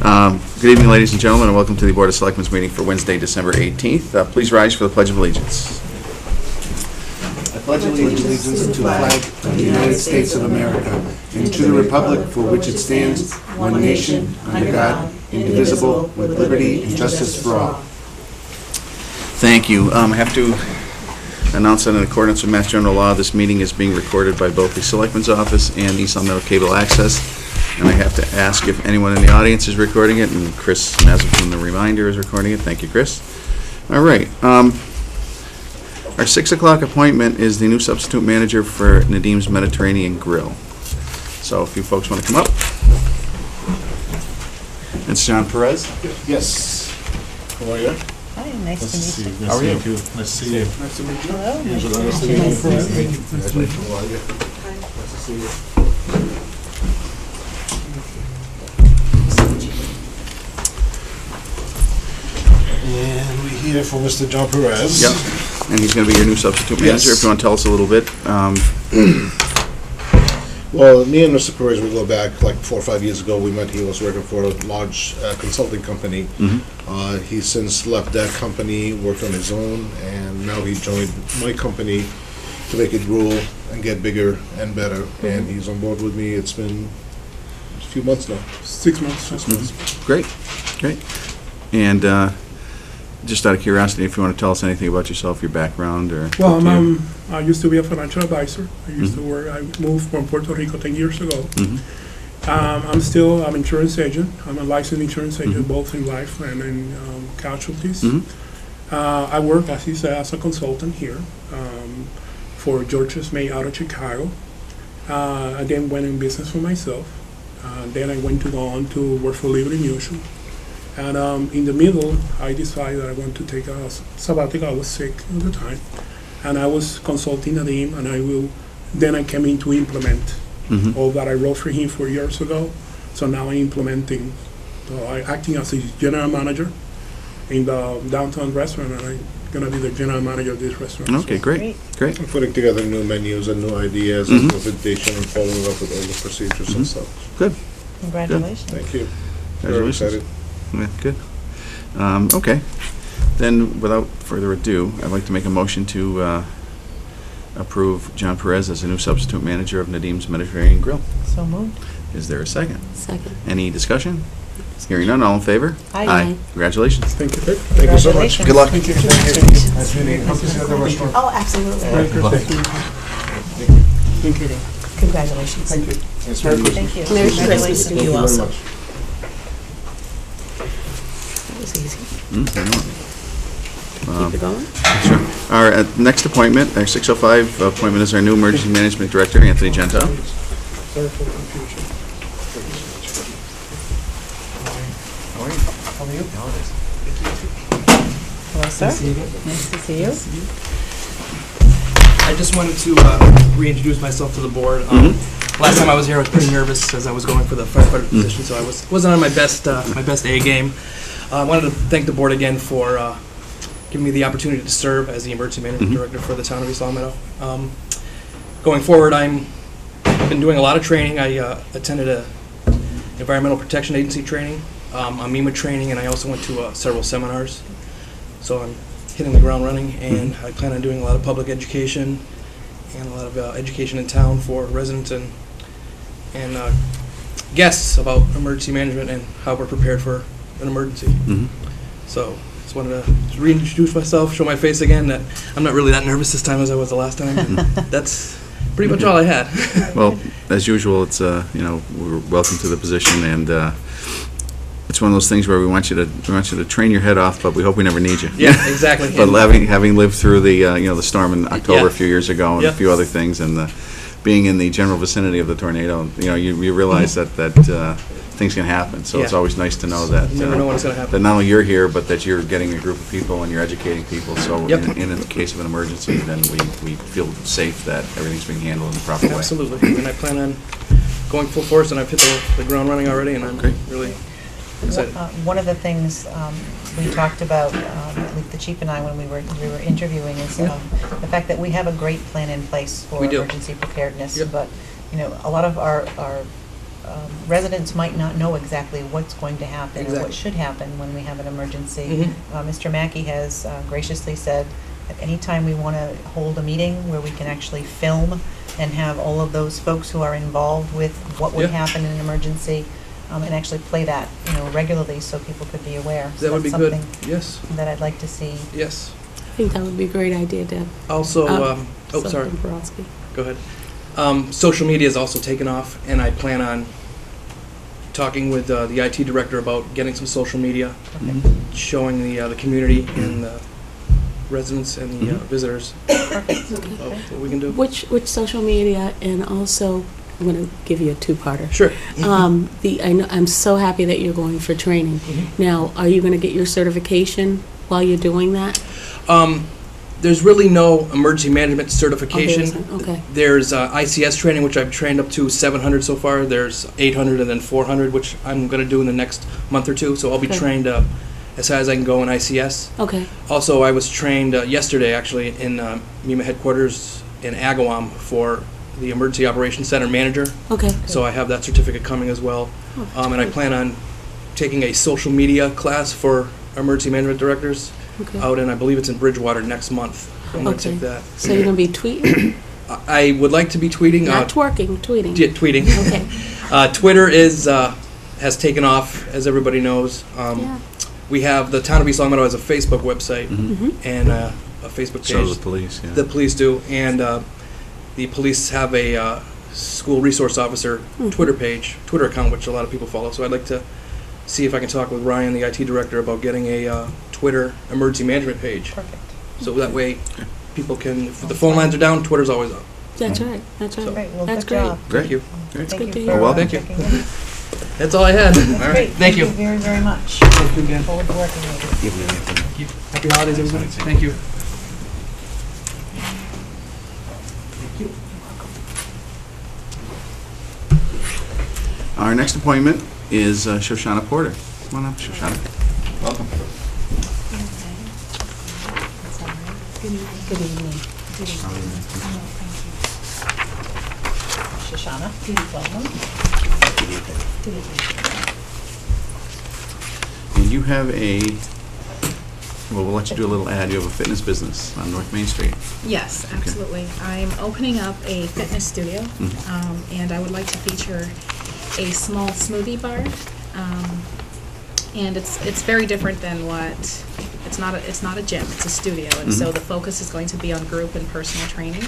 Good evening, ladies and gentlemen, and welcome to the Board of Selectmen's meeting for Wednesday, December 18th. Please rise for the Pledge of Allegiance. I pledge allegiance to the flag of the United States of America and to the republic for which it stands, one nation, under God, indivisible, with liberty and justice for all. Thank you. I have to announce that in accordance with Mass General Law, this meeting is being recorded by both the Selectmen's Office and East Long Meadow Cable Access. And I have to ask if anyone in the audience is recording it, and Chris Mazza from the Reminder is recording it. Thank you, Chris. All right. Our 6 o'clock appointment is the new substitute manager for Nadim's Mediterranean Grill. So if you folks want to come up. It's John Perez. Yes. How are you? Hi, nice to meet you. How are you? Nice to see you. Nice to meet you. Hello. Nice to Nice to meet meet you. you. Congratulations. How are you? Nice to see you. And we're here for Mr. John Perez. Yep. And he's going to be your new substitute manager. Yes. If you want to tell us a little bit. Well, me and Mr. Perez, we go back like 4 or 5 years ago. We met. He was working for a large consulting company. He's since left that company, worked on his own, and now he joined my company to make it grow and get bigger and better. And he's on board with me. It's been a few months now. 6 months. 6 months. Great. Great. And just out of curiosity, if you want to tell us anything about yourself, your background, or... Well, I used to be a financial advisor. I used to work, I moved from Puerto Rico 10 years ago. I'm still an insurance agent. I'm a licensed insurance agent, both in life and in casualties. I work, as he said, as a consultant here for George's May out of Chicago. I then went in business for myself. Then I went to go on to work for Liberty Mutual. And in the middle, I decided I want to take a sabbatical. I was sick at the time. And I was consulting Nadim, and then I came in to implement all that I wrote for him 4 years ago. So now I'm implementing. So I'm acting as a general manager in the downtown restaurant, and I'm going to be the general manager of this restaurant. Okay, great. Great. I'm putting together new menus and new ideas and presentation and following up with all the procedures and stuff. Good. Congratulations. Thank you. Very Congratulations. excited. Yeah, good. Okay. Then, without further ado, I'd like to make a motion to approve John Perez as a new substitute manager of Nadim's Mediterranean Grill. So moved. Is there a second? Second. Any discussion? Hearing none, all in favor? Aye. Congratulations. Thank you. Thank you so much. Congratulations. Good luck. Thank you. Nice meeting you. Hope to see you at the restaurant. Oh, absolutely. Thank you. Congratulations. Thank you. Nice meeting you. Thank you. Merry Congratulations. Christmas to you Thank also. very much. That was easy. Um, Keep it going. Sure. Our next appointment, our 605 appointment, is our new Emergency Management Director, Anthony Gento. Sorry for the confusion. How are you? Hello, sir. Nice to see you. I just wanted to reintroduce myself to the board. Last time I was here, I was pretty nervous as I was going for the firefighter position, so I wasn't on my best A game. I wanted to thank the board again for giving me the opportunity to serve as the emergency management director for the town of East Long Meadow. Going forward, I've been doing a lot of training. I attended a environmental protection agency training, a MEMA training, and I also went to several seminars. So I'm hitting the ground running, and I plan on doing a lot of public education and a lot of education in town for residents and guests about emergency management and how we're prepared for an emergency. So just wanted to reintroduce myself, show my face again, that I'm not really that nervous this time as I was the last time. And that's pretty much all I had. Well, as usual, it's we're welcome to the position, and it's one of those things where we want you to train your head off, but we hope we never need you. Yeah, exactly. But having lived through the storm in October a few years ago and a few other things, and being in the general vicinity of the tornado, you realize that things can happen. So it's always nice to know that You never know what's going to that happen. not only you're here, but that you're getting a group of people and you're educating people. So in the case of an emergency, then we feel safe that everything's being handled in the proper way. Absolutely. And I plan on going full force, and I've hit the ground running already, and I'm really excited. One of the things we talked about, at least the chief and I, when we were interviewing, is the fact that we have a great plan in place for We do. emergency preparedness. Yep. But a lot of our residents might not know exactly what's going to happen or what Exactly. should happen when we have an emergency. Mhm. Mr. Mackey has graciously said that anytime we want to hold a meeting where we can actually film and have all of those folks who are involved with what would Yeah. happen in an emergency, and actually play that, regularly so people could be aware. So That would be that's good. something Yes, that I'd like to see. yes. I think that would be a great idea, Deb. Also, sorry, Selectman Borowski. go ahead. Social media has also taken off, and I plan on talking with the IT director about getting some social media, Okay. showing the community and the residents and the visitors what we can do. Which social media, and also, I'm going to give you a two-parter. Sure. I'm so happy that you're going for training. Now, are you going to get your certification while you're doing that? There's really no emergency management certification. isn't? Okay. There's ICS training, which I've trained up to 700 so far. There's 800 and then 400, which I'm going to do in the next month or two. So I'll be Okay. trained as high as I can go in ICS. Okay. Also, I was trained yesterday, actually, in MEMA headquarters in Agawam for the Emergency Operations Center manager. Okay. So I have that certificate coming as well. And I plan on taking a social media class for emergency management directors Okay. out in, I believe it's in Bridgewater next month. I'm going to Okay. take that. So you're going to be tweeting? I would like to be tweeting. Not twerking, tweeting. Yeah, tweeting. Okay. Twitter has taken off, as everybody knows. Yeah. We have the Town of East Long Meadow has a Facebook website Mhm. and a Facebook page. So does the police, yeah. The police do, and the police have a school resource officer Twitter account, which a lot of people follow. So I'd like to see if I can talk with Ryan, the IT director, about getting a Twitter emergency management page. Perfect. So that way, people can, if the phone lines are down, Twitter's always up. That's right. That's right. Great, well, That's good great. job. Thank you. Great. Thank good to you hear. for Well, thank you. checking in. That's all I had. That's great. Thank you. Thank you very, very much. Thank you again. Forward to working with you. Thank you. Happy holidays, everybody. Thank you. Our next appointment is Shoshana Porter. Come on up, Shoshana. Welcome. Good evening. Shoshana, welcome. And you have we'll let you do a little ad. You have a fitness business on North Main Street. Yes, absolutely. I'm opening up a fitness studio, and I would like to feature a small smoothie bar. And it's very different than it's not a gym, it's a studio, and so the focus is going to be on group and personal training.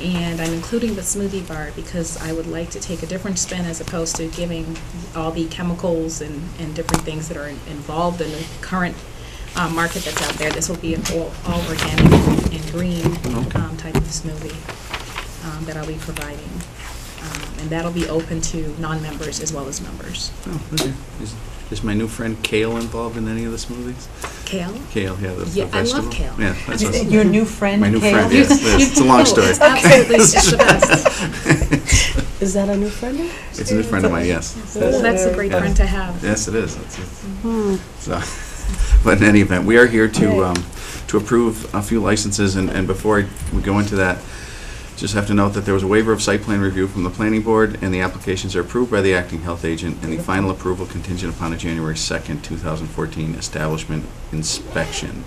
And I'm including the smoothie bar because I would like to take a different spin as opposed to giving all the chemicals and different things that are involved in the current market that's out there. This will be an all organic and green type of smoothie that I'll be providing. And that'll be open to non-members as well as members. Oh, okay. Is my new friend Kale involved in any of the smoothies? Kale? Kale, yeah, the Yeah, I love vegetable. kale. Yeah, that's Is awesome. it your new friend, My new Kale? friend, yes. It's a long story. Oh, it's absolutely, it's the best. Is that a new friend? It's a new friend of mine, yes. Well, that's a great Yeah. friend to have. Yes, it is. So, but in any event, we are here to approve a few licenses, and before we go into that, just have to note that there was a waiver of site plan review from the planning board, and the applications are approved by the acting health agent, and the final approval contingent upon a January 2nd, 2014 establishment inspection.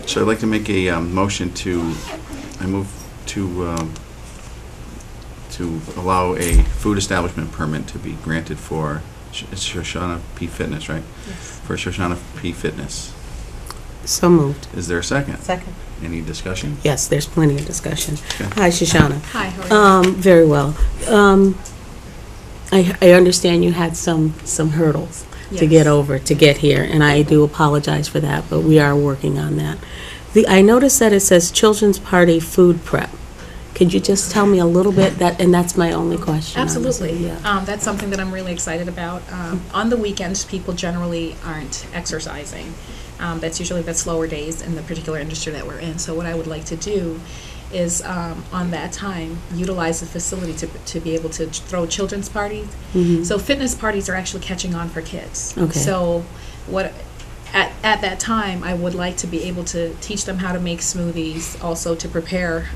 So I'd like to make a motion I move to allow a food establishment permit to be granted for Shoshana P. Fitness, right? Yes. For Shoshana P. Fitness. So moved. Is there a second? Second. Any discussion? Yes, there's plenty of discussion. Okay. Hi, Shoshana. Hi, how are you? Very well. I understand you had some hurdles to Yes. get over, to get here, and I do apologize for that, but we are working on that. I noticed that it says Children's Party Food Prep. Could you just tell me a little bit, and that's my only question. honestly, Absolutely. yeah. That's something that I'm really excited about. On the weekends, people generally aren't exercising. That's usually the slower days in the particular industry that we're in. So what I would like to do is, on that time, utilize the facility to be able to throw children's parties. Mhm. So fitness parties are actually catching on for kids. Okay. So what at that time, I would like to be able to teach them how to make smoothies, also to prepare,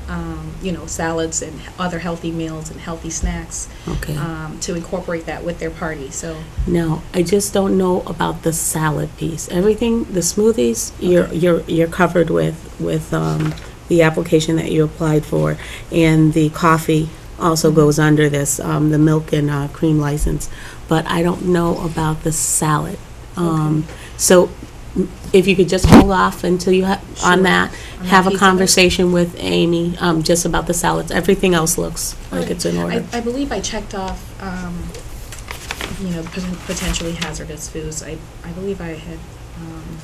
salads and other healthy meals and healthy snacks. Okay. To incorporate that with their party, so. No, I just don't know about the salad piece. Everything, the smoothies, you're covered with the application that you applied for, and the coffee also goes under this, the milk and cream license. But I don't know about the salad. So if you could just hold off until you on Sure. that, On have that a piece of it? conversation with Amy, just about the salads. Everything else looks like it's in order. I believe I checked off, potentially hazardous foods. I believe I had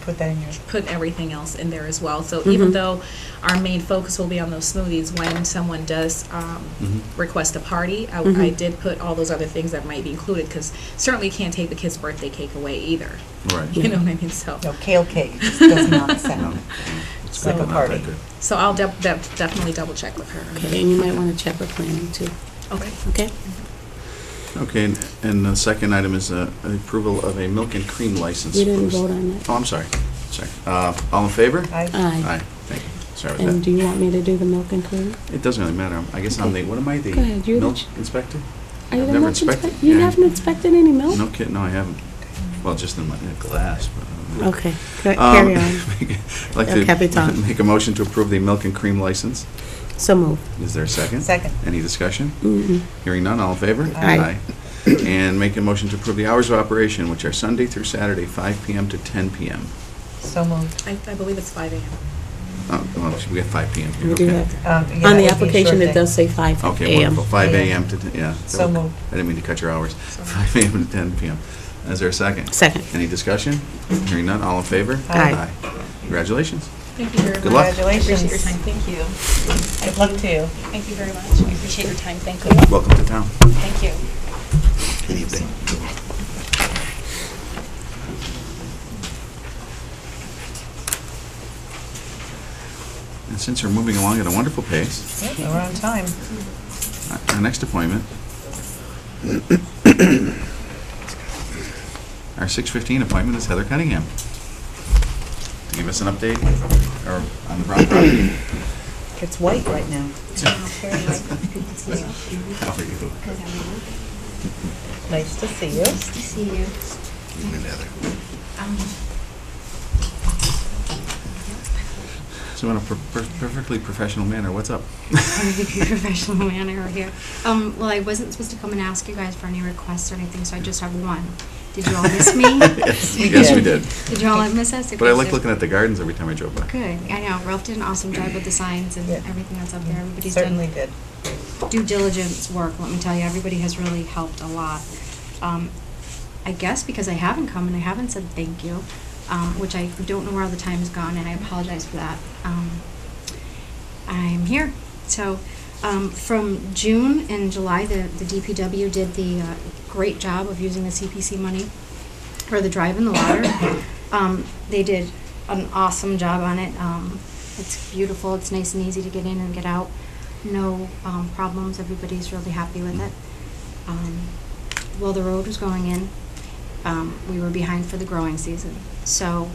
Put that in your, put everything else in there as well. So Mhm. even though our main focus will be on those smoothies, when someone does request a party, I Mhm. did put all those other things that might be included, because certainly can't take the kid's birthday cake away either. Right. You know what I mean? So, no, kale cake just does not No, sound. it's So- not that Party. good. so I'll definitely double check with her. Okay, and you might want to check with planning too, Okay. okay? Okay, and the second item is approval of a milk and cream license. We didn't vote on that. Oh, I'm sorry. Sorry. All in favor? I, Aye. Thank you. Sorry And about do you want me to do the milk and cream? that. It doesn't really matter. I guess I'm the, what am I, the Go ahead, you're the milk ch- inspector? Are you I've the never milk inspected. inspector? You Yeah. haven't inspected any milk? No kidding, no, I haven't. Well, just in my glass. But, Okay, carry on. I'd like El Capitan. to make a motion to approve the milk and cream license. So move. Is there a second? second. Any discussion? Mm-mm. Hearing none, all in favor? Aye. And make a motion to approve the hours of operation, which are Sunday through Saturday, 5 PM to 10 PM. So moved. I believe it's 5 a.m. Well, we have 5 PM here, We do okay. have, Yeah, on that the would be a application, short it day. does say 5 Okay, AM. wonderful, 5 AM. AM to, yeah. So moved. I didn't mean to cut your hours. Sorry. 5 AM to 10 PM. Is there a second? Second. Any discussion? Hearing none, all in favor? Aye. Congratulations. Thank you very much. Good luck. I appreciate your Congratulations. time. Thank you. Good luck to you. Thank you very much. I appreciate your time. Thank you. Welcome to town. Thank you. Good evening. And since we're moving along at a wonderful pace, Yeah, we're on time. our next appointment, our 6:15 appointment is Heather Cunningham to give us an update on the Brown property. It's white right now. How are you? Nice to see you. Nice to see you. Evening, Heather. So in a perfectly professional manner, what's up? Professional manner here. Well, I wasn't supposed to come and ask you guys for any requests or anything, so I just have one. Did you all miss me? Yes, we did. Did you all miss us? But I like looking at the gardens every time I drove by. Good. I know. Ralph did an awesome job with the signs and Yeah. everything that's up there. Everybody's Certainly done did. due diligence work. Let me tell you, everybody has really helped a lot. I guess because I haven't come and I haven't said thank you, which I don't know where all the time has gone, and I apologize for that. I'm here. So from June and July, the DPW did the great job of using the CPC money for the drive in the water. They did an awesome job on it. It's beautiful. It's nice and easy to get in and get out. No problems. Everybody's really happy with it. Well, the road was going in. We were behind for the growing season. So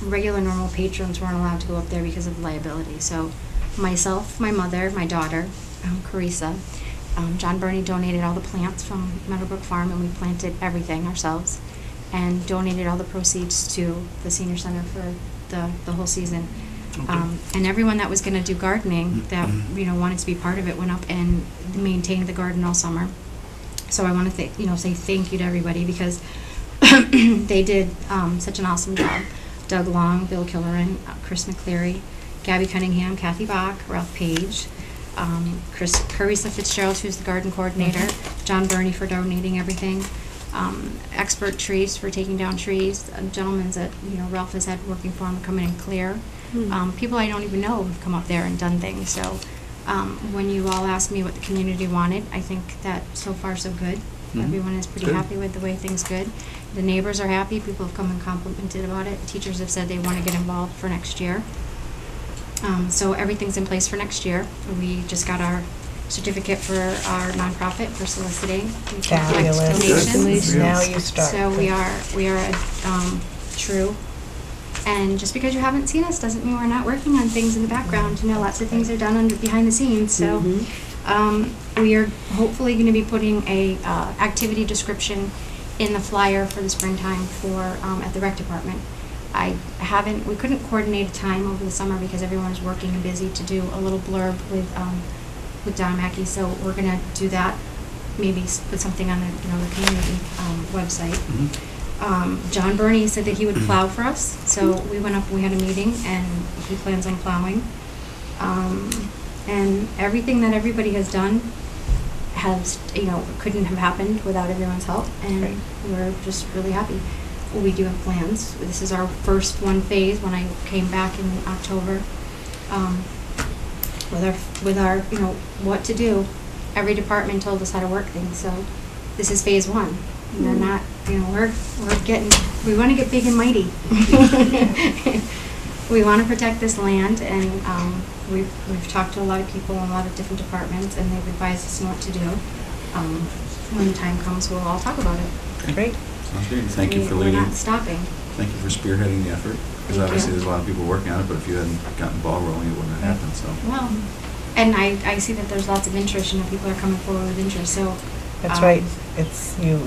regular normal patrons weren't allowed to go up there because of liability. So myself, my mother, my daughter, Carissa, John Burney donated all the plants from Meadowbrook Farm, and we planted everything ourselves and donated all the proceeds to the senior center for the whole season. And everyone that was going to do gardening that wanted to be part of it went up and maintained the garden all summer. So I want to say thank you to everybody, because they did such an awesome job. Doug Long, Bill Killeran, Chris McCleary, Gabby Cunningham, Kathy Bach, Ralph Page, Carissa Fitzgerald, who's the garden coordinator, John Burney for donating everything, expert trees for taking down trees, gentlemen that Ralph has had working for him come in and clear. People I don't even know have come up there and done things. So when you all asked me what the community wanted, I think that so far so good. Everyone is pretty Good. happy with the way things good. The neighbors are happy. People have come and complimented about it. Teachers have said they want to get involved for next year. So everything's in place for next year. We just got our certificate for our nonprofit for soliciting. We can collect Fabulous. donations. Now you start. So we are true. And just because you haven't seen us doesn't mean we're not working on things in the background. You know, lots of things are done behind the scenes. So we are hopefully going to be putting a activity description in the flyer for the springtime for at the rec department. We couldn't coordinate a time over the summer because everyone was working and busy to do a little blurb with Don Mackey. So we're going to do that. Maybe put something on the community website. John Burney said that he would plow for us, so we went up, we had a meeting, and he plans on plowing. And everything that everybody has done has, couldn't have happened without everyone's help, and we're just really happy. We do have plans. This is our first one phase when I came back in October, with our what to do. Every department told us how to work things, so this is phase one. We're not, we want to get big and mighty. We want to protect this land, and we've talked to a lot of people in a lot of different departments, and they've advised us on what to do. When the time comes, we'll all talk about it. Great. Sounds great. Thank you for leading. We're not stopping. Thank you for spearheading the effort. Because obviously there's a lot of people working on it, but if you hadn't gotten the ball rolling, it wouldn't have happened, so. Well, and I see that there's lots of interest, people are coming forward with interest, so. That's right. It's, you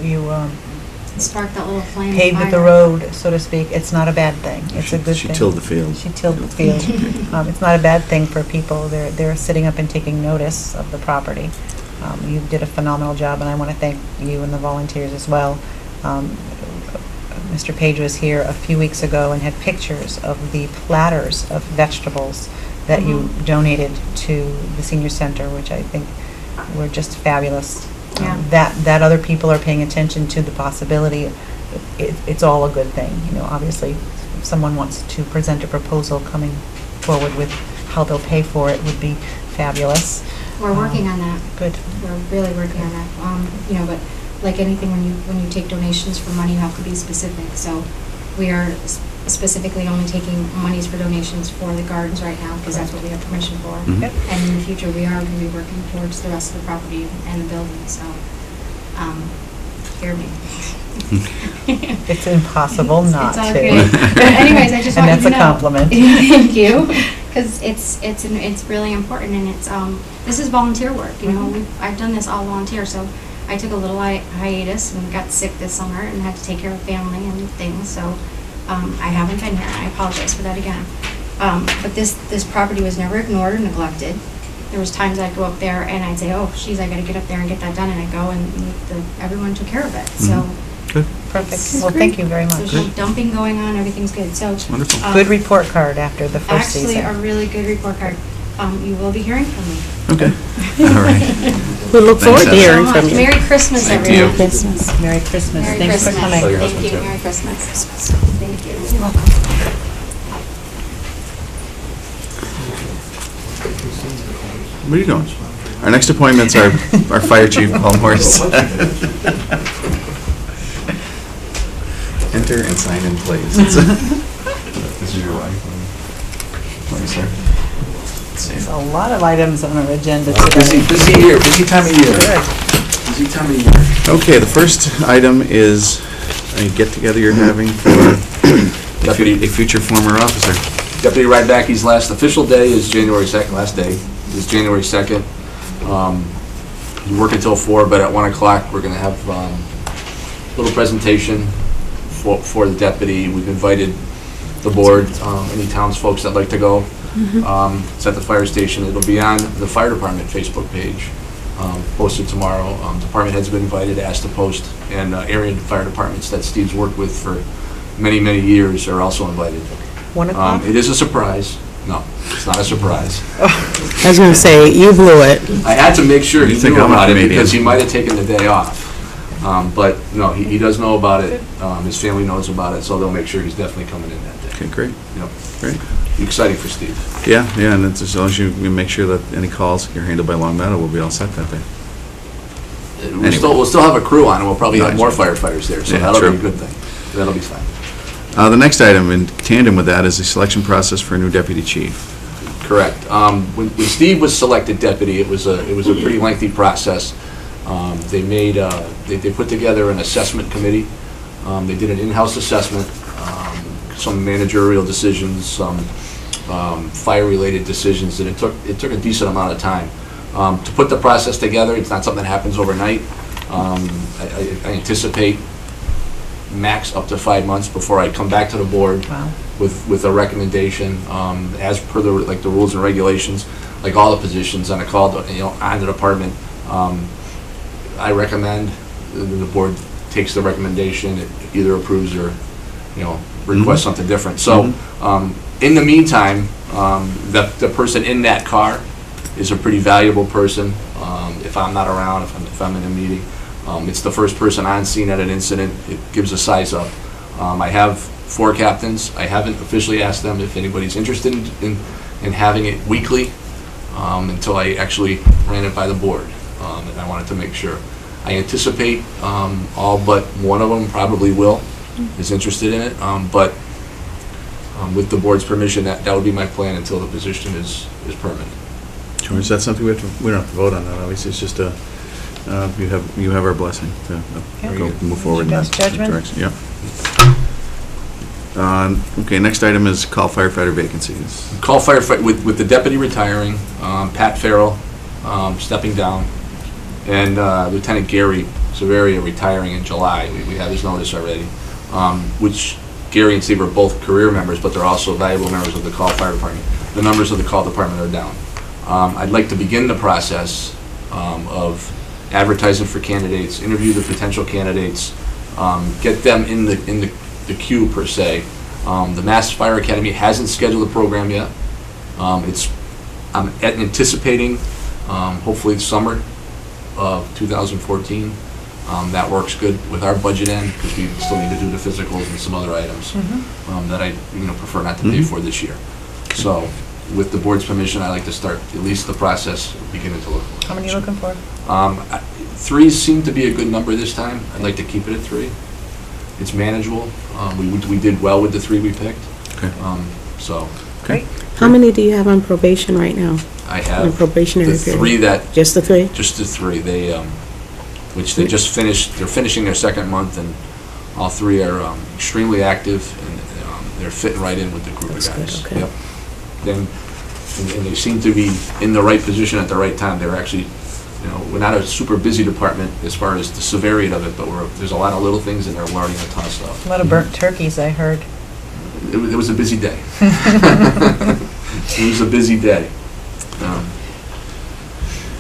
Spark that little flame. paved the road, so to speak. It's not a bad thing. It's a good She thing. tilled the field. She tilled the field. It's not a bad thing for people. They're sitting up and taking notice of the property. You did a phenomenal job, and I want to thank you and the volunteers as well. Mr. Page was here a few weeks ago and had pictures of the platters of vegetables that you donated to the senior center, which I think were just fabulous. Yeah. That other people are paying attention to the possibility. It's all a good thing. Obviously, if someone wants to present a proposal coming forward with how they'll pay for it would be fabulous. We're working on that. Good. We're really working on that. But like anything, when you take donations for money, you have to be specific. So we are specifically only taking monies for donations for the gardens right now, because that's what we have permission for. Yep. And in the future, we are going to be working towards the rest of the property and the building. So, hear me. It's impossible not it's all to. good. But anyways, I just And want you to know. that's a compliment. Thank you, because it's really important, and it's this is volunteer work. I've done this all volunteer, so I took a little hiatus and got sick this summer and had to take care of family and things. So I haven't been here. I apologize for that again. But this property was never ignored or neglected. There was times I'd go up there and I'd say, "Oh, geez, I got to get up there and get that done," and I'd go and everyone took care of it. So. Good. Perfect. It's Well, great. thank you very much. There's no dumping going on. Everything's good. So Wonderful. Good report card after the first actually, season. a really good report card. You will be hearing from me. Okay. All right. We look forward to Thanks, hearing so from much. you. Merry Christmas, Thank everyone. you. Christmas. Merry Christmas. Merry Thanks Christmas. for coming. Tell your Thank husband you. too. Merry Christmas. Thank you. You're welcome. Where are you going? Our next appointments are our fire chief, Paul Morris. Enter and sign in, please. This is your wife. Morning, sir. Let's see. There's a lot of items on our agenda Busy, today. busy year, busy time of year. Good. Busy time of year. Okay, the first item is a get-together you're having for a future former officer. Deputy Rybacky's last official day is January 2nd, last day is January 2nd. He's working till 4, but at 1 o'clock, we're going to have a little presentation for the deputy. We've invited the board, any townsfolk that'd like to go. It's at the fire station. It'll be on the fire department Facebook page, posted tomorrow. Department heads have been invited, asked to post, and area fire departments that Steve's worked with for many, many years are also invited. 1 o'clock? It is a surprise. No, it's not a surprise. I was going to say, you blew it. I had to make sure You he think knew how much about it you made because him. he might have taken the day off. But no, he does know about it. His family knows about it, so they'll make sure he's definitely coming in that day. Okay, great. Yep. Great. Exciting for Steve. Yeah, and it's as long as you make sure that any calls are handled by Long Meadow, we'll be all set that day. We'll still have a crew on, and we'll probably have Nice. more firefighters there, so Yeah, that'll true. be a good thing. That'll be fine. The next item in tandem with that is the selection process for a new deputy chief. Correct. When Steve was selected deputy, it was a pretty lengthy process. They put together an assessment committee. They did an in-house assessment, some managerial decisions, some fire-related decisions, and it took a decent amount of time. To put the process together, it's not something that happens overnight. I anticipate max up to 5 months before I come back to the board Wow. with a recommendation, as per the rules and regulations, like all the positions on a call, on the department. I recommend, the board takes the recommendation, it either approves or, requests something different. So, in the meantime, the person in that car is a pretty valuable person. If I'm not around, if I'm in a meeting, it's the first person on scene at an incident. It gives a size up. I have 4 captains. I haven't officially asked them if anybody's interested in having it weekly until I actually ran it by the board, and I wanted to make sure. I anticipate all but one of them probably is interested in it, but with the board's permission, that would be my plan until the position is permanent. George, that's something we don't have to vote on that, obviously, it's just you have our blessing to Okay. go move forward in Best that judgment. direction. Yeah. Okay, next item is call firefighter vacancies. Call firefighter, with the deputy retiring, Pat Farrell stepping down, and Lieutenant Gary Severia retiring in July. We have his notice already, which Gary and Steve are both career members, but they're also valuable members of the call fire department. The members of the call department are down. I'd like to begin the process of advertising for candidates, interview the potential candidates, get them in the queue per se. The Mass Fire Academy hasn't scheduled a program yet. I'm anticipating hopefully the summer of 2014. That works good with our budget end because we still need to do the physicals and some other items that I prefer not to pay for this year. So with the board's permission, I'd like to start at least the process beginning to look for. How many are you looking for? 3 seem to be a good number this time. I'd like to keep it at 3. It's manageable. We did well with the 3 we picked. Okay. So Great. How many do you have on probation right now? I In have probationary the 3 period? that, Just the 3? just the 3. Which they just finished. They're finishing their 2nd month, and all 3 are extremely active, and they're fitting right in with the group That's of good, guys. okay. Yep. And they seem to be in the right position at the right time. They're actually, we're not a super busy department as far as the severity of it, but there's a lot of little things, and they're learning a ton of stuff. A lot of burnt turkeys, I heard. It was a busy day. It was a busy day.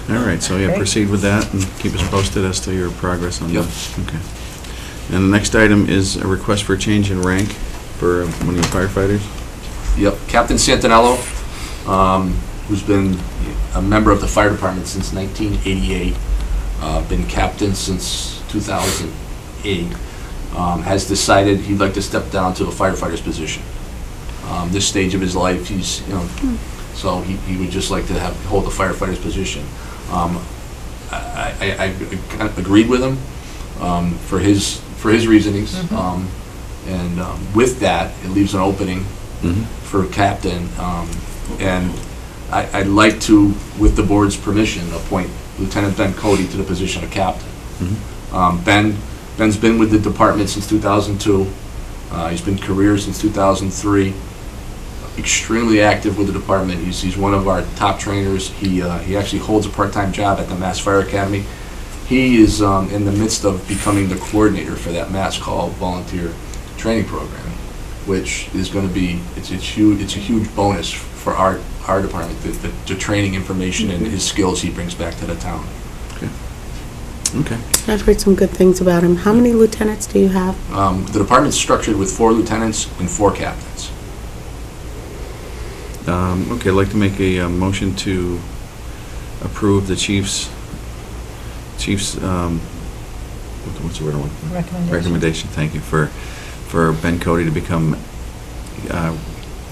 All right, so yeah, Great. proceed with that and keep us posted as to your progress on Yep. this. Okay. And the next item is a request for a change in rank for one of your firefighters. Yep, Captain Santinello, who's been a member of the fire department since 1988, been captain since 2008, has decided he'd like to step down to a firefighter's position. This stage of his life, he's, so he would just like to hold the firefighter's position. I agreed with him for his reasonings, and with that, it leaves an opening for captain, and I'd like to, with the board's permission, appoint Lieutenant Ben Cody to the position of captain. Ben's been with the department since 2002. He's been career since 2003. Extremely active with the department. He's one of our top trainers. He actually holds a part-time job at the Mass Fire Academy. He is in the midst of becoming the coordinator for that Mass Call volunteer training program, which is going to be it's huge. It's a huge bonus for our department. The training information and his skills he brings back to the town. Okay. I've heard some good things about him. How many lieutenants do you have? The department's structured with 4 lieutenants and 4 captains. Okay, I'd like to make a motion to approve the chief's, what's the word I want? Recommendation, thank you, for Ben Cody to become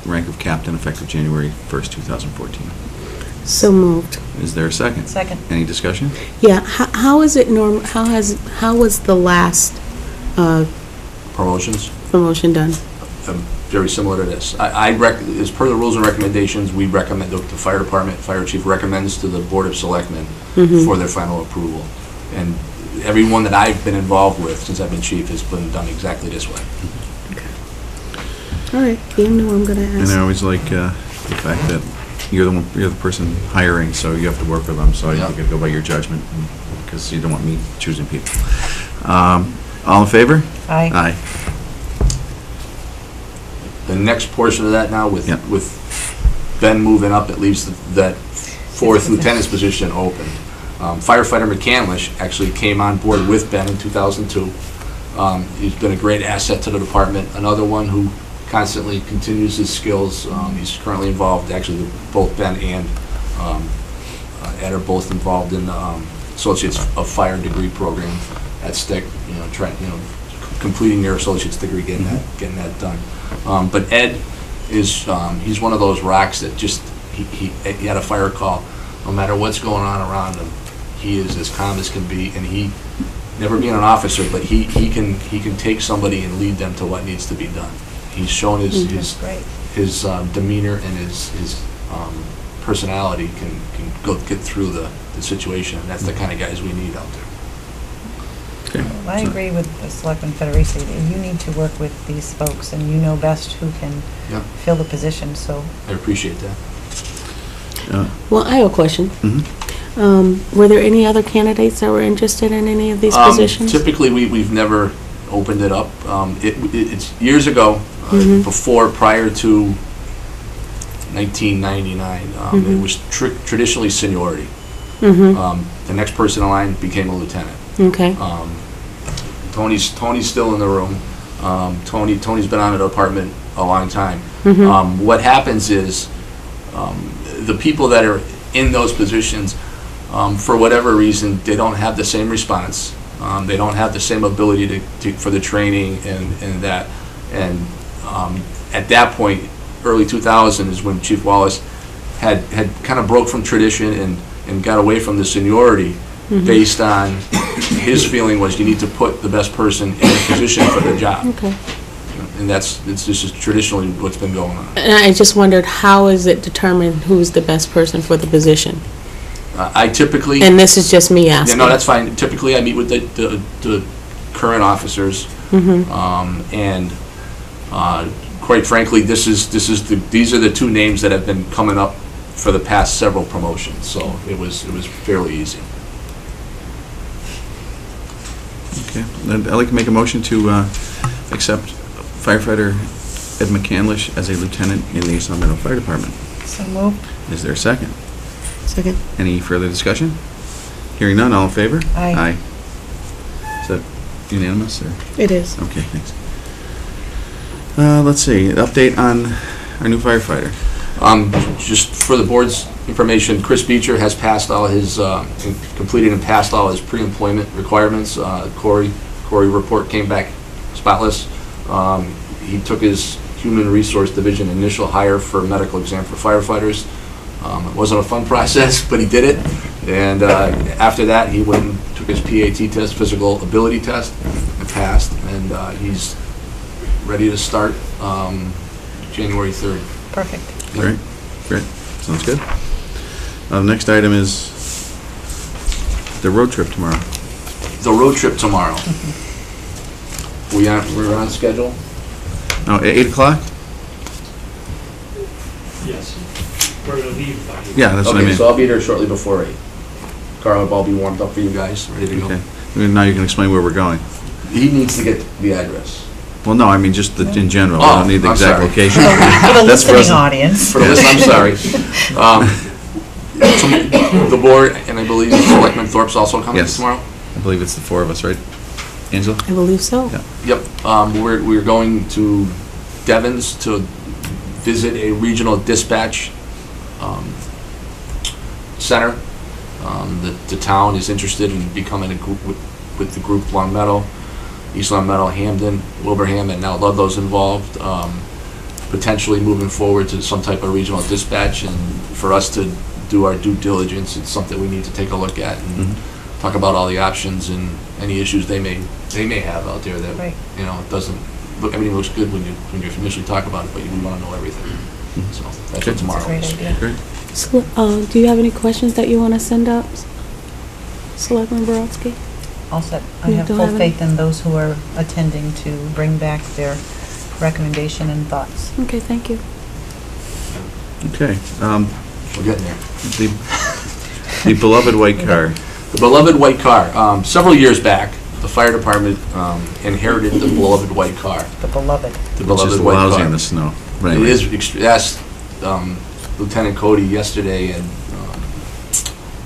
rank of captain effective January 1st, 2014. So moved. Is there a second? Second. Any discussion? Yeah, how is it how was the last Promotions? promotion done? very similar to this. As per the rules and recommendations, we recommend, the fire department, fire chief recommends to the Board of Selectmen for their final approval. And everyone that I've been involved with since I've been chief has been done exactly this way. All right, you know I'm gonna And I ask. always like the fact that you're the person hiring, so you have to work with them, so I Yeah. think I'd go by your judgment, because you don't want me choosing people. All in favor? Aye. Aye. The next portion of that now, with Yep. Ben moving up, it leaves that fourth lieutenant's position open. Firefighter McCandlish actually came on board with Ben in 2002. He's been a great asset to the department, another one who constantly continues his skills. He's currently involved, actually, both Ben and Ed are both involved in the Associates of Fire degree program at STIC, completing their associate's degree, getting that done. But Ed is, he's one of those rocks that just, he had a fire call, no matter what's going on around him, he is as calm as can be, and he, never being an officer, but he can take somebody and lead them to what needs to be done. He's shown That's great. his demeanor and his personality can get through the situation, and that's the kind of guys we need out there. Okay. I agree with the Selectman Federici, that you need to work with these folks, and you know best who can Yeah. fill the position, so. I appreciate that. Well, I have a question. Were there any other candidates that were interested in any of these positions? Typically, we've never opened it up. It's years ago, prior to 1999, it was traditionally seniority. The next person in line became a lieutenant. Okay. Tony's still in the room. Tony's been on the department a long time. What happens is, the people that are in those positions, for whatever reason, they don't have the same response. They don't have the same ability for the training and that. And at that point, early 2000 is when Chief Wallace had kind of broke from tradition and got away from the seniority, based on his feeling was you need to put the best person in a position for the job. Okay. And it's just traditionally what's been going on. And I just wondered, how is it determined who's the best person for the position? I typically... And this is just me asking. Yeah, no, that's fine. Typically, I meet with the current officers, and quite frankly, these are the two names that have been coming up for the past several promotions. So it was fairly easy. Okay. I'd like to make a motion to accept firefighter Ed McCandlish as a lieutenant in the East Long Meadow Fire Department. So moved. Is there a second? Second. Any further discussion? Hearing none, all in favor? Aye. Is that unanimous, or? It is. Okay, thanks. Let's see, update on our new firefighter. Just for the board's information, Chris Beecher has passed all his, completed and passed all his pre-employment requirements. Corey report came back spotless. He took his Human Resource Division initial hire for medical exam for firefighters. It wasn't a fun process, but he did it. And after that, he went and took his PAT test, physical ability test, and passed. And he's ready to start January 3rd. Perfect. Great, sounds good. The next item is the road trip tomorrow. The road trip tomorrow. We're on schedule? Oh, 8 o'clock? Yes. We're gonna leave by here. Yeah, that's what I Okay, mean. so I'll be there shortly before 8. Carl will all be warmed up for you guys, ready to go. Okay. Now you can explain where we're going. He needs to get the address. Well, no, I mean just in general. I Oh, don't need the I'm exact sorry. location. For the That's for us. listening audience. For the list, I'm sorry. The board, and I believe Selectman Thorpe's also coming Yes. tomorrow? I believe it's the 4 of us, right? Angela? I believe so. Yeah. Yep. We're going to Devon's to visit a regional dispatch center. The town is interested in becoming a group with the group Long Meadow, East Long Meadow, Hamden, Wilbraham, and now Ludlow's involved. Potentially moving forward to some type of regional dispatch, and for us to do our due diligence, it's something we need to take a look at and talk about all the options and any issues they may have out there that Right. it doesn't look, everything looks good when you initially talk about it, but we want to know everything. So that's what tomorrow Great is. idea. Great. So, do you have any questions that you want to send up, Selectman Borowski? All set. I You have don't full have any- faith in those who are attending to bring back their recommendation and thoughts. Okay, thank you. Okay. We're getting there. The beloved white car. The beloved white car. Several years back, the fire department inherited the beloved white car. The beloved. The Which is beloved white lousy car. in the snow. But It anyway. is, asked Lieutenant Cody yesterday, and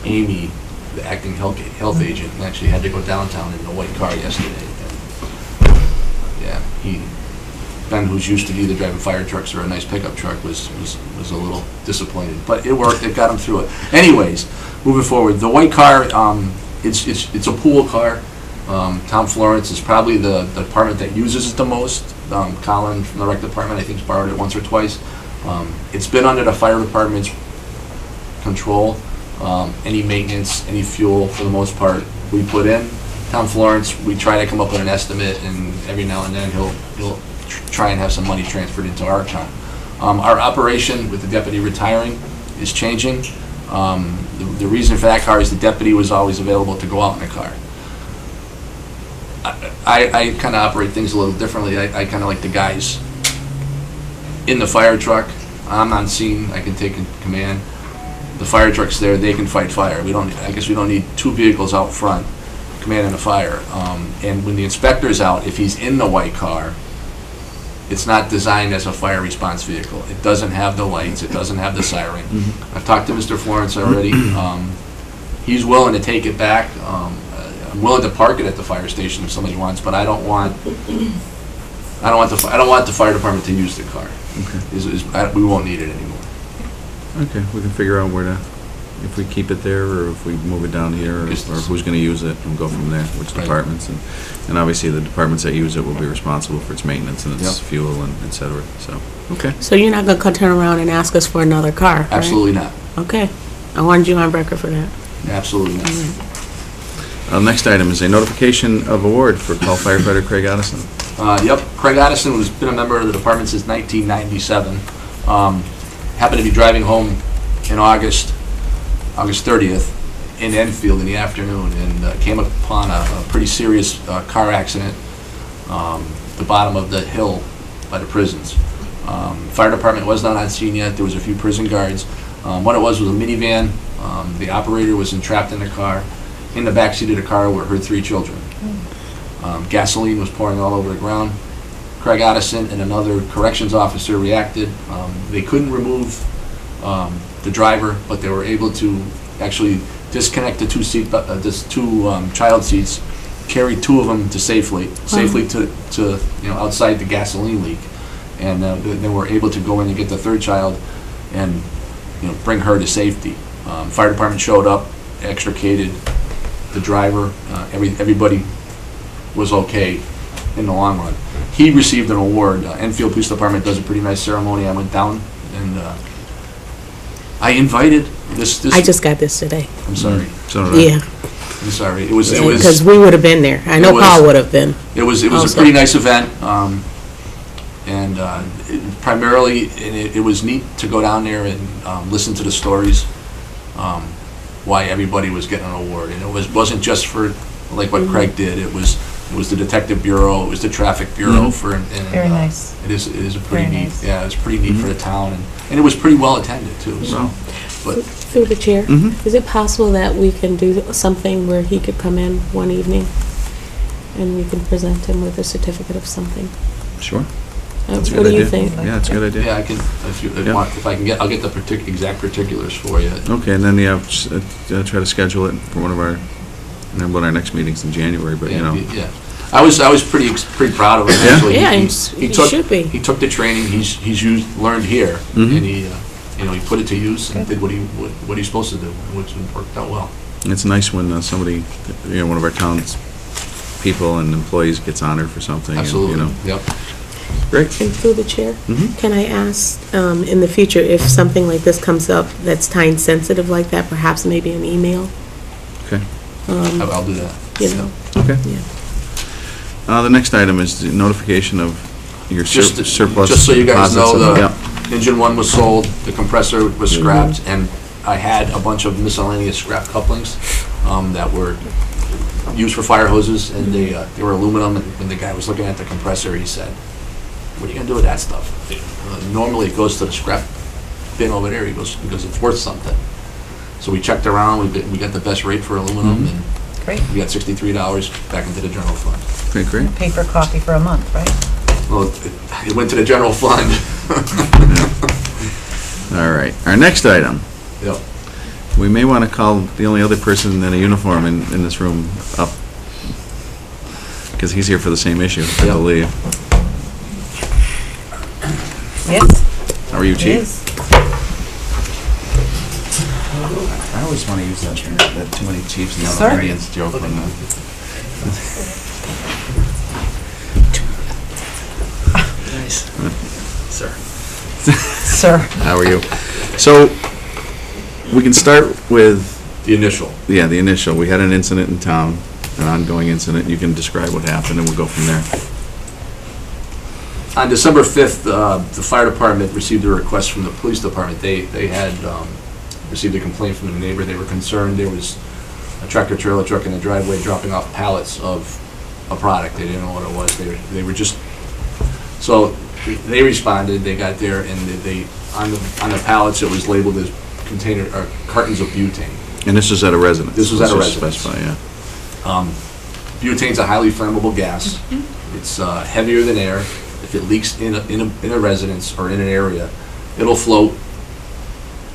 Amy, the acting health agent, actually had to go downtown in the white car yesterday. And, yeah, Ben, who's used to either driving fire trucks or a nice pickup truck, was a little disappointed. But it worked, it got him through it. Anyways, moving forward, the white car, it's a pool car. Tom Florence is probably the department that uses it the most. Colin from the rec department, I think, has borrowed it once or twice. It's been under the fire department's control. Any maintenance, any fuel, for the most part, we put in. Tom Florence, we try to come up with an estimate, and every now and then he'll try and have some money transferred into our account. Our operation with the deputy retiring is changing. The reason for that car is the deputy was always available to go out in the car. I kind of operate things a little differently. I kind of like the guys in the fire truck. I'm on scene, I can take command. The fire truck's there, they can fight fire. I guess we don't need two vehicles out front commanding the fire. And when the inspector's out, if he's in the white car, it's not designed as a fire response vehicle. It doesn't have the lights, it doesn't have the siren. I've talked to Mr. Florence already. He's willing to take it back. I'm willing to park it at the fire station if somebody wants, but I don't want the fire department to use the car. Okay. We won't need it anymore. Okay, we can figure out if we keep it there, or if we move it down here, or who's going to use it, and go from there, which Right. departments. And obviously, the departments that use it will be responsible for its maintenance and its Yep. fuel and et cetera, so, okay. So you're not going to turn around and ask us for another car, right? Absolutely not. Okay. I wanted you on record for that. Absolutely not. Next item is a notification of award for call firefighter Craig Addison. Yep, Craig Addison has been a member of the department since 1997. Happened to be driving home in August 30th, in Enfield in the afternoon, and came upon a pretty serious car accident the bottom of the hill by the prisons. Fire department was not on scene yet. There was a few prison guards. What it was a minivan. The operator was entrapped in the car. In the back seat of the car were her 3 children. Gasoline was pouring all over the ground. Craig Addison and another corrections officer reacted. They couldn't remove the driver, but they were able to actually disconnect the two child seats, carry 2 of them to safely to outside the gasoline leak, and then were able to go in and get the 3rd child and bring her to safety. Fire department showed up, extricated the driver. Everybody was okay in the long run. He received an award. Enfield Police Department does a pretty nice ceremony. I went down and I invited this. I just got this today. I'm sorry. So did I. Yeah, I'm sorry. It was because we would have been there. I know It was- Paul would have been. It was a Also. pretty nice event, primarily, and it was neat to go down there and listen to the stories, why everybody was getting an award. And it wasn't just for like what Craig did. It was the Detective Bureau, it was the Traffic Bureau for. And, Very nice. It is a pretty Very neat. nice. Yeah, it was pretty neat for the town, and it was pretty well attended too. So, Wow. but Through the chair, is it possible that we can do something where he could come in one evening and we can present him with a certificate of something? Sure. What That's a do good you idea. think? Yeah, that's a good idea. yeah, I can Yeah. if I can get, I'll get the exact particulars for you. Okay, and then, try to schedule it for one of our next meetings in January, but, Yeah. I was pretty proud of him, Yeah? actually. Yeah, He you took- should be. He took the training he's learned here, Mhm. and he put it to use and did what he's supposed to do, which worked out well. it's nice when somebody, one of our town's people and employees gets honored for something. and, Absolutely, yep. Great. And through the chair, Mhm. can I ask, in the future, if something like this comes up that's time sensitive like that, perhaps maybe an email? Okay. I'll do that. You know, Okay. yeah. The next item is the notification of your Just surplus. Just so you guys know, deposits. the engine one was sold, the compressor was scrapped, and I had a bunch of miscellaneous scrap couplings that were used for fire hoses, and they were aluminum, and when the guy was looking at the compressor, he said, "What are you gonna do with that stuff?" Normally it goes to the scrap bin over there, he goes, because it's worth something. So we checked around, we got the best rate for aluminum, and Great. we got $63 back into the general fund. Okay, great. Pay for coffee for a month, right? Well, it went to the general fund. All right. Our next item, Yep. we may want to call the only other person in a uniform in this room up, because he's here for the same issue, I Yep. believe. Yes, How are you, it Chief? is. I always want to use that too many chiefs and Sir? Indians joke when Nice. Sir. Sir, How are you? So, we can start with, The initial. yeah, the initial. We had an incident in town, an ongoing incident. You can describe what happened, and we'll go from there. On December 5th, the fire department received a request from the police department. They had received a complaint from a neighbor. They were concerned there was a tractor-trailer truck in the driveway dropping off pallets of a product. They didn't know what it was. They were just, so they responded, they got there, and they, on the pallets, it was labeled as cartons of butane. And this was at a residence? This was at a Let's just residence. Specify, yeah. Butane's a highly flammable gas. It's heavier than air. If it leaks in a residence or in an area, it'll float,